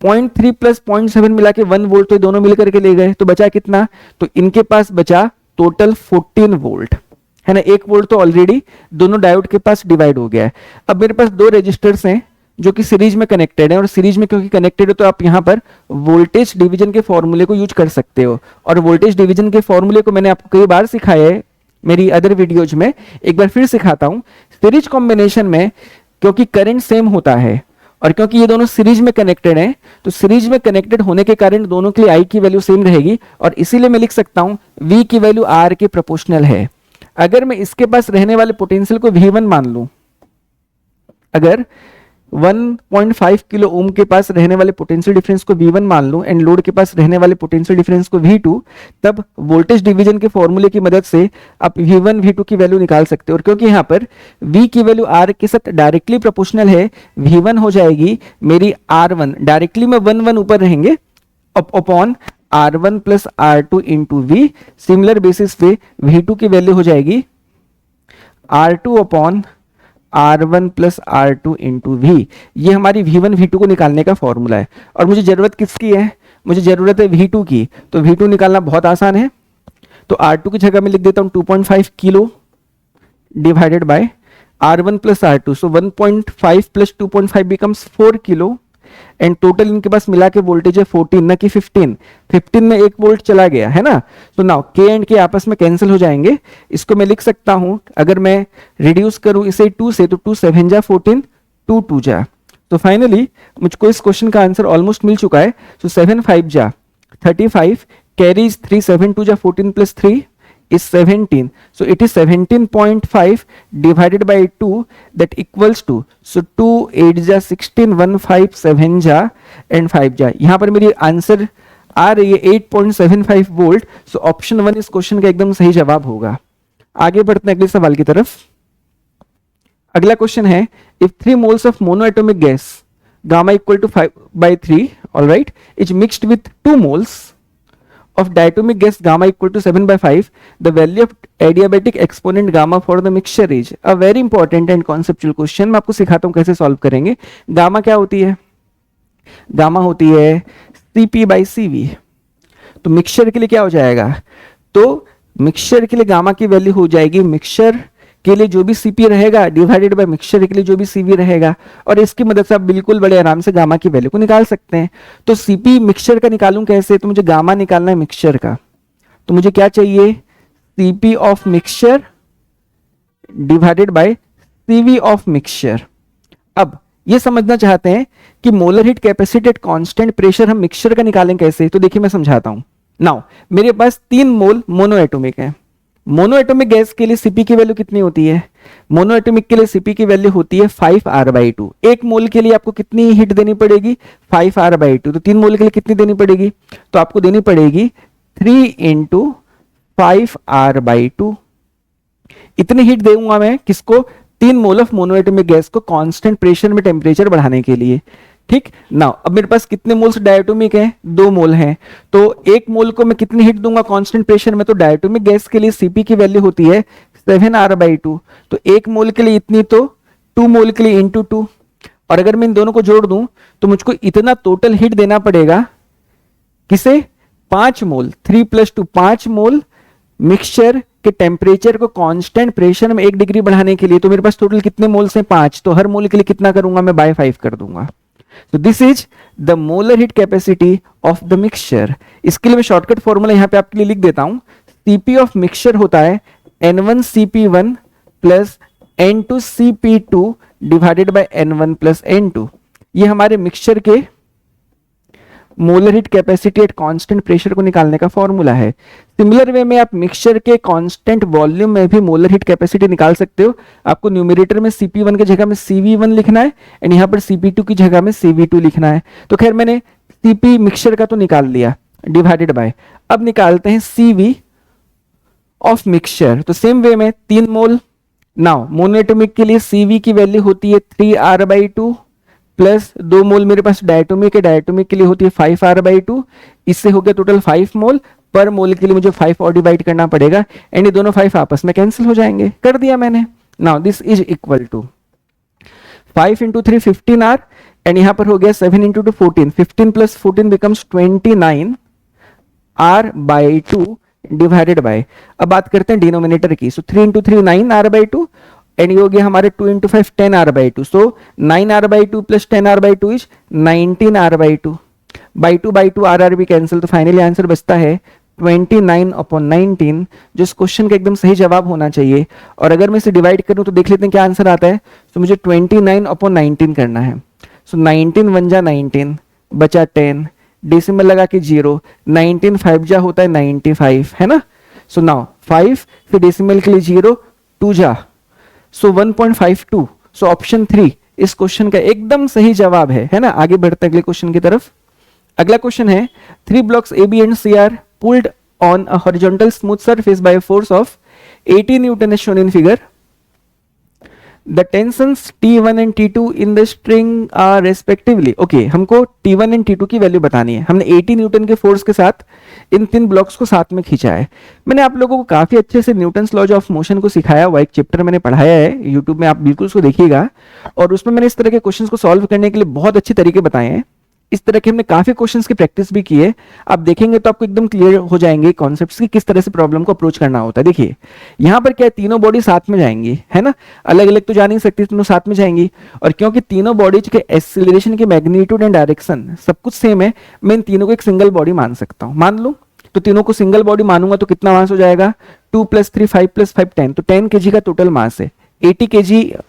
0.3 प्लस 0.7 मिला के 1 वोल्ट, तो दोनों मिलकर के ले गए, तो बचा कितना, तो इनके पास बचा टोटल 14 वोल्ट, है ना। 1 वोल्ट तो ऑलरेडी दोनों डायोड के पास डिवाइड हो गया है। अब मेरे पास दो रेजिस्टर्स हैं जो कि सीरीज में कनेक्टेड है, और सीरीज में क्योंकि कनेक्टेड है तो आप यहां पर वोल्टेज डिवीजन के फॉर्मूले को यूज कर सकते हो। और वोल्टेज डिवीजन के फॉर्मूले को मैंने आपको कई बार सिखाया है मेरी अदर वीडियोज में, एक बार फिर सिखाता हूं। सीरीज कॉम्बिनेशन में क्योंकि करंट सेम होता है और क्योंकि ये दोनों सीरीज में कनेक्टेड हैं, तो सीरीज में कनेक्टेड होने के कारण दोनों के लिए आई की वैल्यू सेम रहेगी, और इसीलिए मैं लिख सकता हूं V की वैल्यू R के प्रोपोर्शनल है। अगर मैं इसके पास रहने वाले पोटेंशियल को V1 मान लूं, अगर 1.5 किलो ओम के पास रहने वाले पोटेंशियल डिफरेंस को V1 मान लूं एंड लोड के पास रहने वाले पोटेंशियल डिफरेंस को V2, तब वोल्टेज डिवीजन के फॉर्मूले की मदद से आप V1 V2 की वैल्यू निकाल सकते हो। और क्योंकि यहां पर V की वैल्यू R के साथ डायरेक्टली प्रोपोर्शनल है, V1 हो जाएगी मेरी R1, डायरेक्टली में 1 1 ऊपर रहेंगे, upon R1 plus R2 into V। Similar basis पे V2 की वैल्यू हो जाएगी R2 upon R1 plus R2 into V। ये हमारी V1 V2 को निकालने का फॉर्मूला है। और मुझे जरूरत किसकी है, मुझे जरूरत है V2 की, तो V2 निकालना बहुत आसान है। तो R2 की जगह में लिख देता हूं 2.5 kilo divided by R1 plus R2, so 1.5 plus 2.5 becomes 4 kilo, and total इनके पास मिला के वोल्टेज है 14 ना कि 15। 15 में 1 वोल्ट चला गया, है ना। तो नाउ के एंड के आपस में कैंसिल हो जाएंगे। इसको मैं लिख सकता हूं, अगर मैं रिड्यूस करूं इसे 2 से, तो 2 7 जा 14, 2 2 जा, तो फाइनली मुझको इस क्वेश्चन का आंसर ऑलमोस्ट मिल चुका है। सो 7 5 जा 35, कैरीज 3, 7 2 जा 14 plus 3 is 17. So it is 17.5 divided by 2, that equals to, so 2 8 जा 16, 1 5 7 जा and 5 जा। यहाँ पर मेरी आंसर आ रही है 8.75 वोल्ट। सो ऑप्शन 1 इस क्वेश्चन का एकदम सही जवाब होगा। आगे बढ़ते हैं अगले सवाल की तरफ। अगला क्वेश्चन है, if 3 moles of monoatomic gas gamma equal to 5/3, alright, is mixed with 2 moles of diatomic gas gamma equal to 7/5, the value of adiabatic exponent gamma for the mixture is a very important and conceptual question। मैं आपको सिखाता हूं कैसे सॉल्व करेंगे। गामा क्या होती है, गामा होती है Cp/Cv। तो मिक्सचर के लिए क्या हो जाएगा, तो मिक्सचर के लिए गामा की वैल्यू हो जाएगी, मिक्सचर के लिए जो भी Cp रहेगा डिवाइडेड बाय मिक्सचर के लिए जो भी Cv रहेगा, और इसकी मदद से आप बिल्कुल बड़े आराम से गामा की वैल्यू को निकाल सकते हैं। तो Cp मिक्सचर का निकालूं कैसे, तो मुझे गामा निकालना है मिक्सचर का, तो मुझे क्या चाहिए, Cp of mixture divided by Cv of mixture. अब ये समझना चाहते हैं कि molar heat capacity at constant pressure हम मिक्सचर का निकालें कैसे, तो देखिए मैं समझाता हूं। नाउ मेरे पास 3 मोल मोनो एटॉमिक है। मोनो एटॉमिक गैस के लिए सीपी की वैल्यू कितनी होती है? मोनो एटॉमिक के लिए सीपी की वैल्यू होती है 5R/2। एक मोल के लिए आपको कितनी हीट देनी पड़ेगी? 5R/2। तो 3 मोल के लिए कितनी देनी पड़ेगी? तो आपको देनी पड़ेगी 3 × 5R/2। इतनी हीट दूंगा मैं किसको? 3 mole of mono atomic gas को कांस्टेंट प्रेशर में टेम्परेचर बढ़ाने के लिए। ठीक ना, अब मेरे पास कितने मोल्स डायटोमिक है? 2 मोल हैं। तो 1 मोल को मैं कितनी हीट दूंगा कांस्टेंट प्रेशर में? तो डायटोमिक गैस के लिए सीपी की वैल्यू होती है 7R/2। तो 1 मोल के लिए इतनी, तो 2 मोल के लिए इंटू 2। और अगर मैं इन दोनों को जोड़ दूं तो मुझको इतना टोटल हीट देना पड़ेगा। किसे? 5 मोल, 3 + 2 5 मोल मिक्सचर के टेम्परेचर को कांस्टेंट प्रेशर में 1 डिग्री बढ़ाने के लिए। तो मेरे पास टोटल कितने मोल्स हैं? 5। तो हर मोल के लिए कितना करूंगा मैं? बाय 5 कर दूंगा। तो this is the molar heat capacity of the mixture. इसके लिए मैं शॉर्टकट फॉर्मूला यहां पे आपके लिए लिख देता हूं। सीपी ऑफ मिक्सचर होता है N1CP1 plus N2CP2 divided by N1 plus N2। ये हमारे मिक्सचर के molar heat capacity at constant pressure को निकालने का फॉर्मूला है। सिमिलर वे में आप मिक्सचर के कांस्टेंट वॉल्यूम में भी मोलर हीट कैपेसिटी निकाल सकते हो। आपको न्यूमरेटर में Cp1 की जगह में Cv1 लिखना है एंड यहाँ पर Cp2 की जगह में Cv2 लिखना है। तो खैर मैंने Cp मिक्सचर का तो निकाल लिया, डिवाइडेड बाय, अब निकालते हैं Cv ऑफ मिक्सचर। तो सेम वे में 3 मोल। नाउ मोनोएटॉमिक के लिए Cv की वैल्यू होती है 3R/2 प्लस 2 मोल मेरे पास डायटोमिक है, डायटोमिक के लिए होती है 5R/2। इससे हो गया टोटल 5 मोल। पर मोल के लिए मुझे 5 और डिवाइड करना पड़ेगा एंड ये दोनों 5 आपस में कैंसिल हो जाएंगे। कर दिया मैंने। Now this is equal to 5 × 3 15R and यहां पर हो गया 7 × 2 14। 15 + 14 बिकम्स 29R/2 डिवाइडेड बाय, अब बात करते हैं डिनोमिनेटर की। सो 3 × 3 9R/2 एंड ये हो गया हमारे 2 × 5 10R/2। So 9R/2 plus 10R/2 is 19R/2। By 2 RR भी कैंसिल। तो फाइनली आंसर बचता है 29/19, जो इस क्वेश्चन का एकदम सही जवाब होना चाहिए। और अगर मैं इसे डिवाइड करूं तो देख लेते हैं क्या आंसर आता है। तो मुझे 29/19 करना है। सो 19 × 1 = 19 बचा 10, डेसिमल लगा के 0, 19 × 5 = होता है 95, है ना। सो नाउ 5 फिर डेसिमल के लिए 0, 2 = सो 1.52। सो ऑप्शन 3 इस क्वेश्चन का एकदम सही जवाब है ना। आगे बढ़ते हैं अगले क्वेश्चन की तरफ। अगला क्वेश्चन है 3 blocks AB and C are pulled on a horizontal smooth surface by a force of 80 Newton as shown in figure. The tensions T1 and T2 in the string are respectively. Okay, हमको T1 and T2 की वैल्यू बतानी है। हमने 80 न्यूटन के फोर्स के साथ इन 3 ब्लॉक्स को साथ में खींचा है। मैंने आप लोगों को काफी अच्छे से न्यूटन्स लॉज ऑफ मोशन को सिखाया हुआ, एक चैप्टर मैंने पढ़ाया है यूट्यूब में, आप बिल्कुल उसको देखिएगा। और उसमें मैंने इस तरह के क्वेश्चंस को सॉल्व करने के लिए बहुत अच्छे तरीके बताए हैं। इस तरह के हमने काफी क्वेश्चंस की प्रैक्टिस भी की है। आप देखेंगे तो आपको एकदम क्लियर हो जाएंगे कॉन्सेप्ट्स की किस तरह से प्रॉब्लम को अप्रोच करना होता है। देखिए यहाँ पर क्या है, तीनों बॉडी साथ में जाएंगी, है ना, अलग अलग तो जा नहीं सकती, तीनों साथ में जाएंगी। और क्योंकि तीनों बॉडीज के एक्सीलरेशन की मैग्नीट्यूड एंड डायरेक्शन सब कुछ सेम है, मैं इन तीनों को एक सिंगल बॉडी मान सकता हूं। मान लूं तो तीनों को सिंगल बॉडी मानूंगा तो कितना मास हो जाएगा? 2 + 3 5 + 5 10। तो 10 kg का टोटल मास है। 80 kg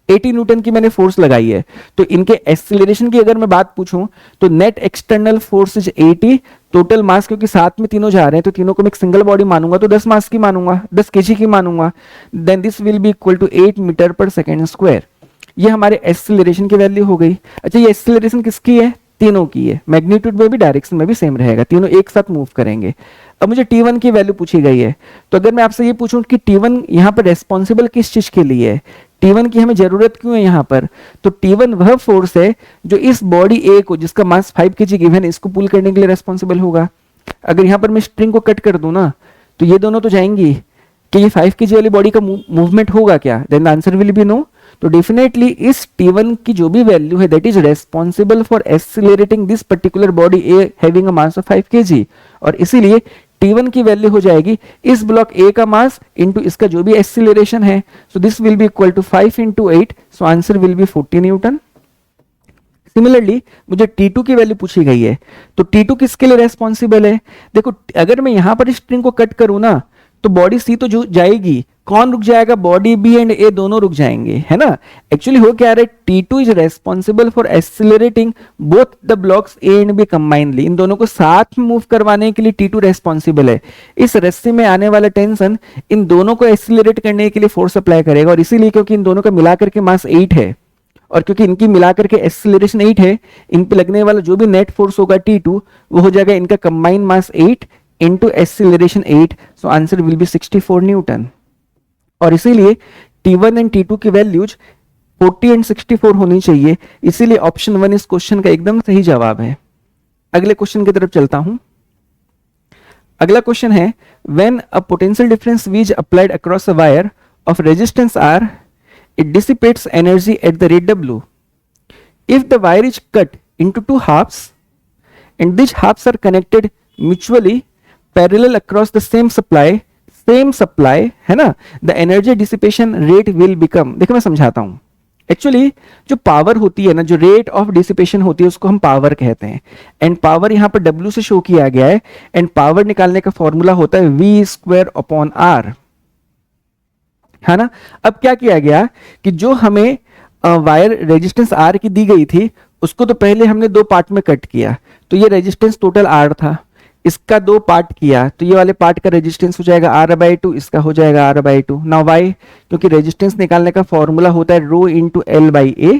80 न्यूटन की मैंने फोर्स लगाई है। तो इनके एक्सीलरेशन की अगर मैं बात पूछूं तो net external force is 80, total mass क्योंकि साथ में तीनों जा रहे हैं तो तीनों को मैं एक सिंगल बॉडी मानूंगा तो 10 मास की मानूंगा, 10 केजी की मानूंगा। Then this will be equal to 8 मीटर/सेकंड²। ये हमारे एक्सीलरेशन की वैल्यू हो गई। अच्छा, ये एक्सीलरेशन किसकी है? तीनों की है। मैग्नीट्यूड में भी डायरेक्शन में भी सेम रहेगा, तीनों एक साथ मूव करेंगे। अब मुझे T1 की वैल्यू पूछी गई है। तो अगर मैं आपसे ये पूछूं कि T1 यहाँ पर रेस्पॉन्सिबल किस चीज के लिए है, T1 की हमें जरूरत क्यों है यहाँ पर, तो T1 वह फोर्स है जो इस बॉडी A को, जिसका मास 5 kg गिवन है, इसको पुल करने के लिए रेस्पॉन्सिबल होगा। अगर यहाँ पर मैं स्ट्रिंग को कट कर दूं ना तो ये दोनों तो जाएंगी कि ये 5 kg वाली बॉडी का मूवमेंट होगा क्या? Then the answer will be no. तो डेफिनेटली इस T1 की जो भी वैल्यू है that is responsible for accelerating this particular body A having a mass of 5 kg। और इसीलिए T1 की वैल्यू हो जाएगी इस ब्लॉक A का मास इनटू इसका जो भी एक्सीलरेशन है। So this will be equal to 5 × 8। So answer will be 40 newton. Similarly मुझे T2 की वैल्यू पूछी गई है। तो T2 किसके लिए रेस्पॉन्सिबल है? देखो अगर मैं यहां पर स्ट्रिंग को कट करूं ना तो बॉडी सी तो जो जाएगी, कौन रुक जाएगा? बॉडी बी एंड ए दोनों रुक जाएंगे, है ना। एक्चुअली हो क्या रहा है, T2 is responsible for accelerating both the blocks A and B combinedly. इन दोनों को साथ में मूव करवाने के लिए T2 रेस्पॉन्सिबल है। इस रस्सी में आने वाला टेंशन इन दोनों को एक्सिलरेट करने के लिए फोर्स अप्लाई करेगा, और इसीलिए क्योंकि इन दोनों का मिलाकर के मास 8 है, और क्योंकि इनकी मिलाकर के एक्सिलरेशन 8 है, इन पे लगने वाला जो भी नेट फोर्स होगा T2 वो हो जाएगा इनका combined mass 8 into acceleration 8। So answer will B 64 Newton. और इसीलिए T1 एंड T2 की वैल्यूज 40 एंड 64 होनी चाहिए, इसीलिए ऑप्शन 1 इस क्वेश्चन का एकदम सही जवाब है। अगले क्वेश्चन की तरफ चलता हूं। अगला क्वेश्चन है, when a potential difference V is applied across a wire of resistance R, it dissipates energy at the rate W. If the wire is cut into two halves and these halves are connected mutually parallel across the same supply है ना, the energy dissipation rate will become, देखो मैं समझाता हूं। एक्चुअली जो पावर होती है ना, जो रेट ऑफ डिसिपेशन होती है उसको हम पावर कहते हैं, एंड पावर यहां पर W से शो किया गया है, एंड पावर निकालने का फॉर्मूला होता है V स्क्वायर अपॉन R, है ना। अब क्या किया गया कि जो हमें वायर रेजिस्टेंस R की दी गई थी उसको तो पहले हमने दो पार्ट में कट किया, तो ये रेजिस्टेंस टोटल R था, इसका दो पार्ट किया तो ये वाले पार्ट का रेजिस्टेंस हो जाएगा R/2, इसका हो जाएगा R/2। नाउ वाई, क्योंकि रेजिस्टेंस निकालने का फॉर्मूला होता है rho into L/A।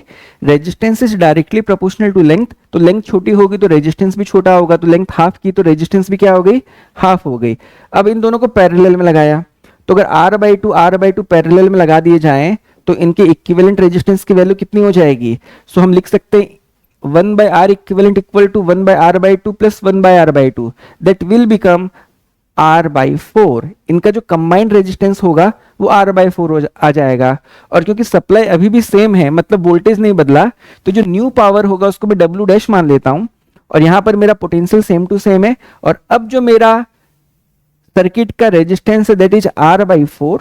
Resistance is directly proportional to length, तो लेंथ छोटी होगी तो रेजिस्टेंस भी छोटा होगा, तो लेंथ हाफ की तो रेजिस्टेंस भी क्या हो गई, हाफ हो गई। अब इन दोनों को पैरेलल में लगाया, तो अगर R/2 पैरेलल में लगा दिए जाएं तो इनके इक्विवेलेंट रेजिस्टेंस की वैल्यू कितनी हो जाएगी? सो हम लिख सकते हैं 1/R equivalent equal to 1/R/2 plus 1/R/2, that will become R/4। इनका जो कंबाइंड रेजिस्टेंस होगा वो R/4 आ जाएगा, और क्योंकि सप्लाई अभी भी सेम है, मतलब वोल्टेज नहीं बदला, तो जो न्यू पावर होगा उसको मैं W डैश मान लेता हूं, और यहां पर मेरा पोटेंशियल सेम टू सेम है। और अब जो मेरा सर्किट का रेजिस्टेंस है दैट इज R/4,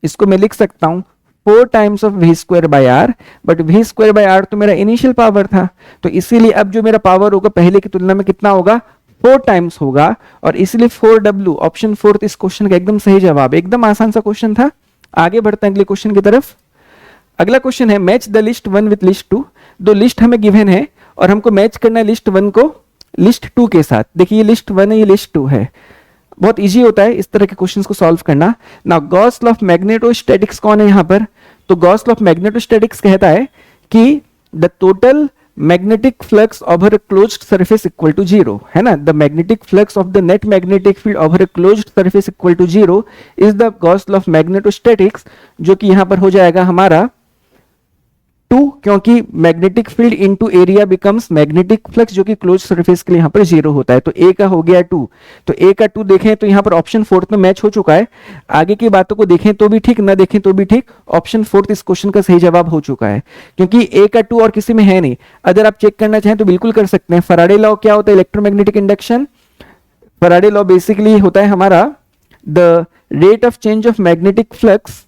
इसको मैं लिख सकता हूं 4 times of V square by R, but V square by R तो मेरा इनिशियल पावर था, तो इसीलिए अब जो मेरा पावर होगा पहले की तुलना में कितना होगा, 4 टाइम्स होगा, और इसीलिए 4W, ऑप्शन 4 इस क्वेश्चन का एकदम सही जवाब है। एकदम आसान सा क्वेश्चन था। आगे बढ़ते हैं अगले क्वेश्चन की तरफ। अगला क्वेश्चन है, match the list 1 with list 2। दो लिस्ट हमें गिवन है और हमको मैच करना है लिस्ट 1 को लिस्ट 2 के साथ। देखिए ये लिस्ट 1 है, ये लिस्ट 2 है। बहुत इजी होता है इस तरह के क्वेश्चंस को सॉल्व करना। Now Gauss law of magnetostatics कौन है यहाँ पर? तो गॉस लॉ ऑफ मैग्नेटोस्टैटिक्स कहता है कि the total magnetic flux over a closed surface equal to 0, है ना। The magnetic flux of the net magnetic field over a closed surface equal to 0 is the Gauss law of magnetostatics, जो कि यहां पर हो जाएगा हमारा 2, क्योंकि magnetic field into area becomes magnetic flux, जो कि क्लोज सरफेस के लिए यहां पर 0 होता है। तो ए का हो गया 2, तो ए का 2 देखें तो यहां पर ऑप्शन 4 में मैच हो चुका है। आगे की बातों को देखें तो भी ठीक, ना देखें तो भी ठीक, ऑप्शन 4 इस क्वेश्चन का सही जवाब हो चुका है, क्योंकि ए का 2 और किसी में है नहीं। अगर आप चेक करना चाहें तो बिल्कुल कर सकते हैं। फैराडे लॉ क्या होता है? Electromagnetic induction. Faraday law basically होता है हमारा the rate of change of magnetic flux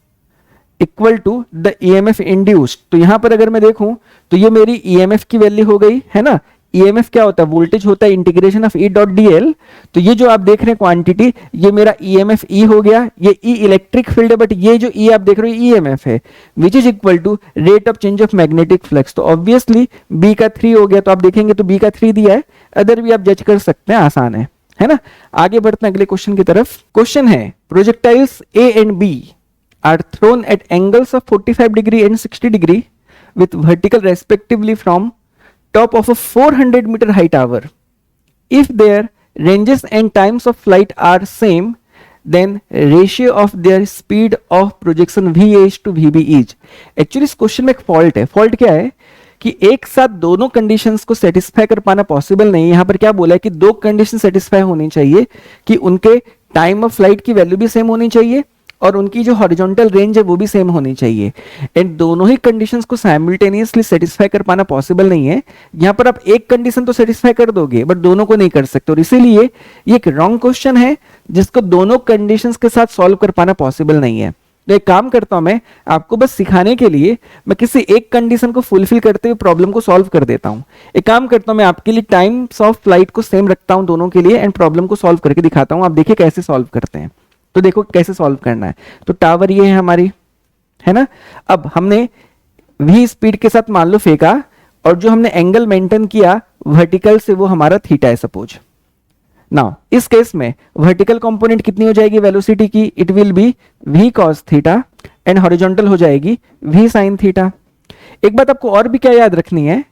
equal to the EMF induced. तो यहां पर अगर मैं देखूं तो ये मेरी ईएमएफ की वैल्यू हो गई, है ना। ईएमएफ क्या होता है? वोल्टेज होता है integration of E dot DL. तो ये जो आप देख रहे हैं क्वांटिटी, ये मेरा ईएमएफ ई हो गया। ये ई इलेक्ट्रिक फील्ड है, बट ये जो ई आप देख रहे हो ईएमएफ है, which is equal to rate of change of magnetic flux. तो ऑब्वियसली बी का 3 हो गया, तो आप देखेंगे तो बी का 3 दिया है, अदर भी आप जज कर सकते हैं, आसान है ना। आगे बढ़ते हैं अगले क्वेश्चन की तरफ। क्वेश्चन है, projectiles A and B are thrown at angles of 45 degree and 60 degree with vertical respectively from top of a 400 meter high tower. If their ranges and times of flight are same, then ratio of their speed of projection VA to VB is। Actually इस क्वेश्चन में एक फॉल्ट है। फॉल्ट क्या है कि एक साथ दोनों कंडीशंस को सेटिस्फाई कर पाना पॉसिबल नहीं है। यहाँ पर क्या बोला है कि दो कंडीशन सेटिस्फाई होनी चाहिए, कि उनके टाइम ऑफ फ्लाइट की वैल्यू भी सेम होनी चाहिए और उनकी जो हॉरिजॉन्टल रेंज है वो भी सेम होनी चाहिए। एंड दोनों ही कंडीशंस को साइमल्टेनियसली सेटिस्फाई कर पाना पॉसिबल नहीं है। यहां पर आप एक कंडीशन तो सेटिस्फाई कर दोगे बट दोनों को नहीं कर सकते, और इसीलिए ये एक रॉन्ग क्वेश्चन है जिसको दोनों कंडीशंस के साथ सॉल्व कर पाना पॉसिबल नहीं है। तो एक काम करता हूं, मैं आपको बस सिखाने के लिए मैं किसी एक कंडीशन को फुलफिल करते हुए प्रॉब्लम को सॉल्व कर देता हूं। एक काम करता हूं, मैं आपके लिए टाइम्स ऑफ फ्लाइट को सेम रखता हूं दोनों के लिए, एंड प्रॉब्लम को सॉल्व करके दिखाता हूं। आप देखिए कैसे सॉल्व करते हैं। तो देखो कैसे सॉल्व करना है। तो टावर ये है हमारी, है ना। अब हमने v स्पीड के साथ मान लो फेंका, और जो हमने एंगल मेंटेन किया वर्टिकल से वो हमारा थीटा है सपोज। नाउ इस केस में वर्टिकल कंपोनेंट कितनी हो जाएगी वेलोसिटी की, it will B v cos theta, and horizontal हो जाएगी v sin थीटा। एक बात आपको और भी क्या याद रखनी है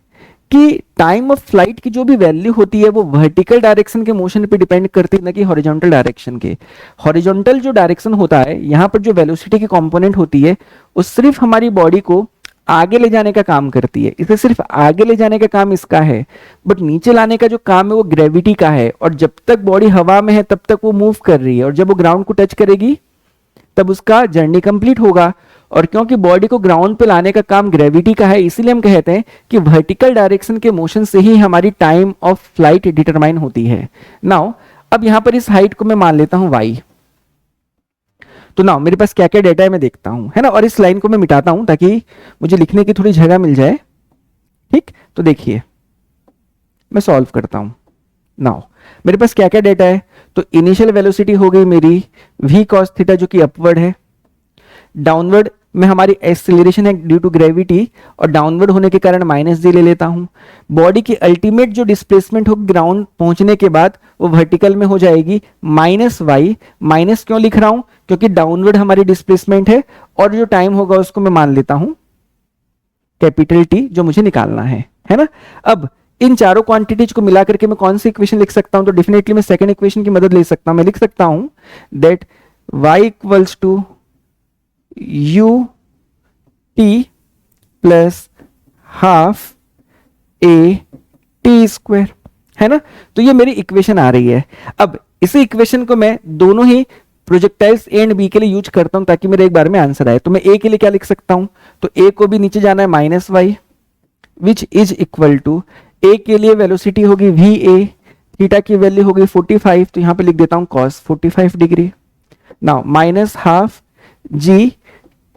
कि टाइम ऑफ फ्लाइट की जो भी वैल्यू होती है वो वर्टिकल डायरेक्शन के मोशन पे डिपेंड करती है, ना कि हॉरिजॉन्टल डायरेक्शन के। हॉरिजॉन्टल जो डायरेक्शन होता है, यहाँ पर जो वेलोसिटी की कंपोनेंट होती है वो सिर्फ हमारी बॉडी को आगे ले जाने का काम करती है, इसे सिर्फ आगे ले जाने का काम इसका है, बट नीचे लाने का जो काम है वो ग्रेविटी का है। और जब तक बॉडी हवा में है तब तक वो मूव कर रही है, और जब वो ग्राउंड को टच करेगी तब उसका जर्नी कंप्लीट होगा। और क्योंकि बॉडी को ग्राउंड पे लाने का काम ग्रेविटी का है, इसीलिए हम कहते हैं कि वर्टिकल डायरेक्शन के मोशन से ही हमारी टाइम ऑफ फ्लाइट डिटरमाइन होती है। नाउ अब यहां पर इस हाइट को मैं मान लेता हूं y। तो नाउ मेरे पास क्या क्या डेटा है मैं देखता हूं, है ना। और इस लाइन को मैं मिटाता हूं ताकि मुझे लिखने की थोड़ी जगह मिल जाए। ठीक, तो देखिए मैं सॉल्व करता हूं। नाउ मेरे पास क्या क्या डेटा है, तो इनिशियल वेलोसिटी हो गई मेरी v cos थीटा जो कि अपवर्ड है, डाउनवर्ड में हमारी एक्सेलरेशन है ड्यू टू ग्रेविटी, और डाउनवर्ड होने के कारण माइनस जी ले लेता हूं। बॉडी की अल्टीमेट जो डिस्प्लेसमेंट होगी ग्राउंड पहुंचने के बाद वो वर्टिकल में हो जाएगी माइनस वाई। माइनस क्यों लिख रहा हूं, क्योंकि डाउनवर्ड हमारी डिस्प्लेसमेंट है, और जो टाइम होगा उसको मैं मान लेता हूं कैपिटल टी जो मुझे निकालना है ना। अब इन चारों क्वांटिटीज को मिला करके मैं कौन सी इक्वेशन लिख सकता हूं, तो डेफिनेटली मैं सेकंड इक्वेशन की मदद ले सकता हूं। मैं लिख सकता हूं that y equals to u t plus half a t square, है ना। तो ये मेरी इक्वेशन आ रही है। अब इसी इक्वेशन को मैं दोनों ही प्रोजेक्टाइल्स ए एंड बी के लिए यूज करता हूं ताकि मेरे एक बार में आंसर आए। तो मैं ए के लिए क्या लिख सकता हूं, तो ए को भी नीचे जाना है minus y, which is equal to A के लिए वेलोसिटी होगी वी ए, थीटा की वैल्यू होगी 45, तो यहां पे लिख देता हूं cos 45 degree. Now minus half G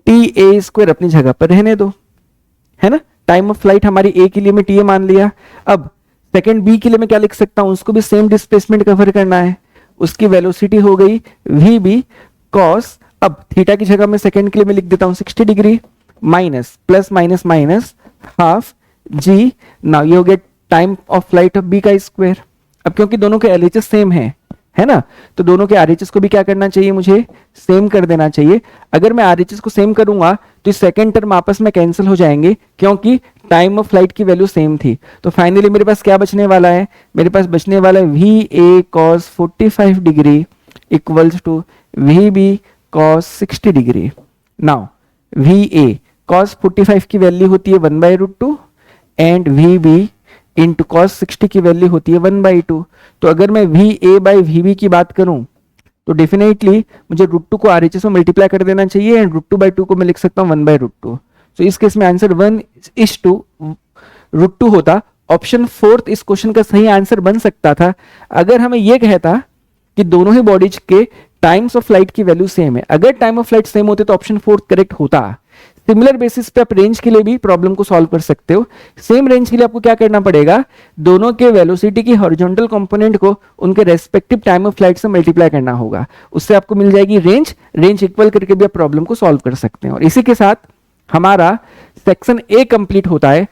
T A square अपनी जगह पर रहने दो, है ना। टाइम ऑफ फ्लाइट हमारी ए के लिए मैं टी ए मान लिया। अब सेकंड बी के लिए मैं क्या लिख सकता हूं, उसको भी सेम डिस्प्लेसमेंट कवर करना है, उसकी वेलोसिटी हो गई वी बी कॉस, अब थीटा की जगह में सेकंड के लिए मैं लिख देता हूं 60 degree, minus plus minus minus half g. Now ये हो गया time of flight of B का स्क्वायर। अब क्योंकि दोनों के एलएचएस सेम है ना, तो दोनों के आरएचएस को भी क्या करना चाहिए, मुझे सेम कर देना चाहिए। अगर मैं आरएचएस को सेम करूंगा तो इस सेकंड टर्म आपस में कैंसिल हो जाएंगे, क्योंकि टाइम ऑफ फ्लाइट की वैल्यू सेम थी। तो फाइनली मेरे पास क्या बचने वाला है, मेरे पास बचने वाला है V A cos 45 degree equals to V B cos 60 degree. Now V A cos 45 की वैल्यू होती है 1/√2 and V B into cos 60 की वैल्यू होती है 1/2। तो अगर मैं V A by V B की बात करूं तो डेफिनेटली मुझे √2 को आरएचएस में मल्टीप्लाई कर देना चाहिए, एंड √2/2 को मैं लिख सकता हूं 1/√2। तो इस केस में आंसर 1:√2 होता। ऑप्शन फोर्थ इस क्वेश्चन का सही आंसर बन सकता था अगर हमें यह कहता कि दोनों ही बॉडीज के टाइम्स ऑफ फ्लाइट की वैल्यू सेम है। अगर टाइम ऑफ फ्लाइट सेम होते तो ऑप्शन फोर्थ करेक्ट होता। सिमिलर बेसिस पे आप रेंज के लिए भी प्रॉब्लम को सॉल्व कर सकते हो। सेम रेंज के लिए आपको क्या करना पड़ेगा, दोनों के वेलोसिटी की हॉरिजॉन्टल कंपोनेंट को उनके रेस्पेक्टिव टाइम ऑफ फ्लाइट से मल्टीप्लाई करना होगा, उससे आपको मिल जाएगी रेंज इक्वल करके भी आप प्रॉब्लम को सॉल्व कर सकते हैं। और इसी के साथ हमारा सेक्शन ए कंप्लीट होता है।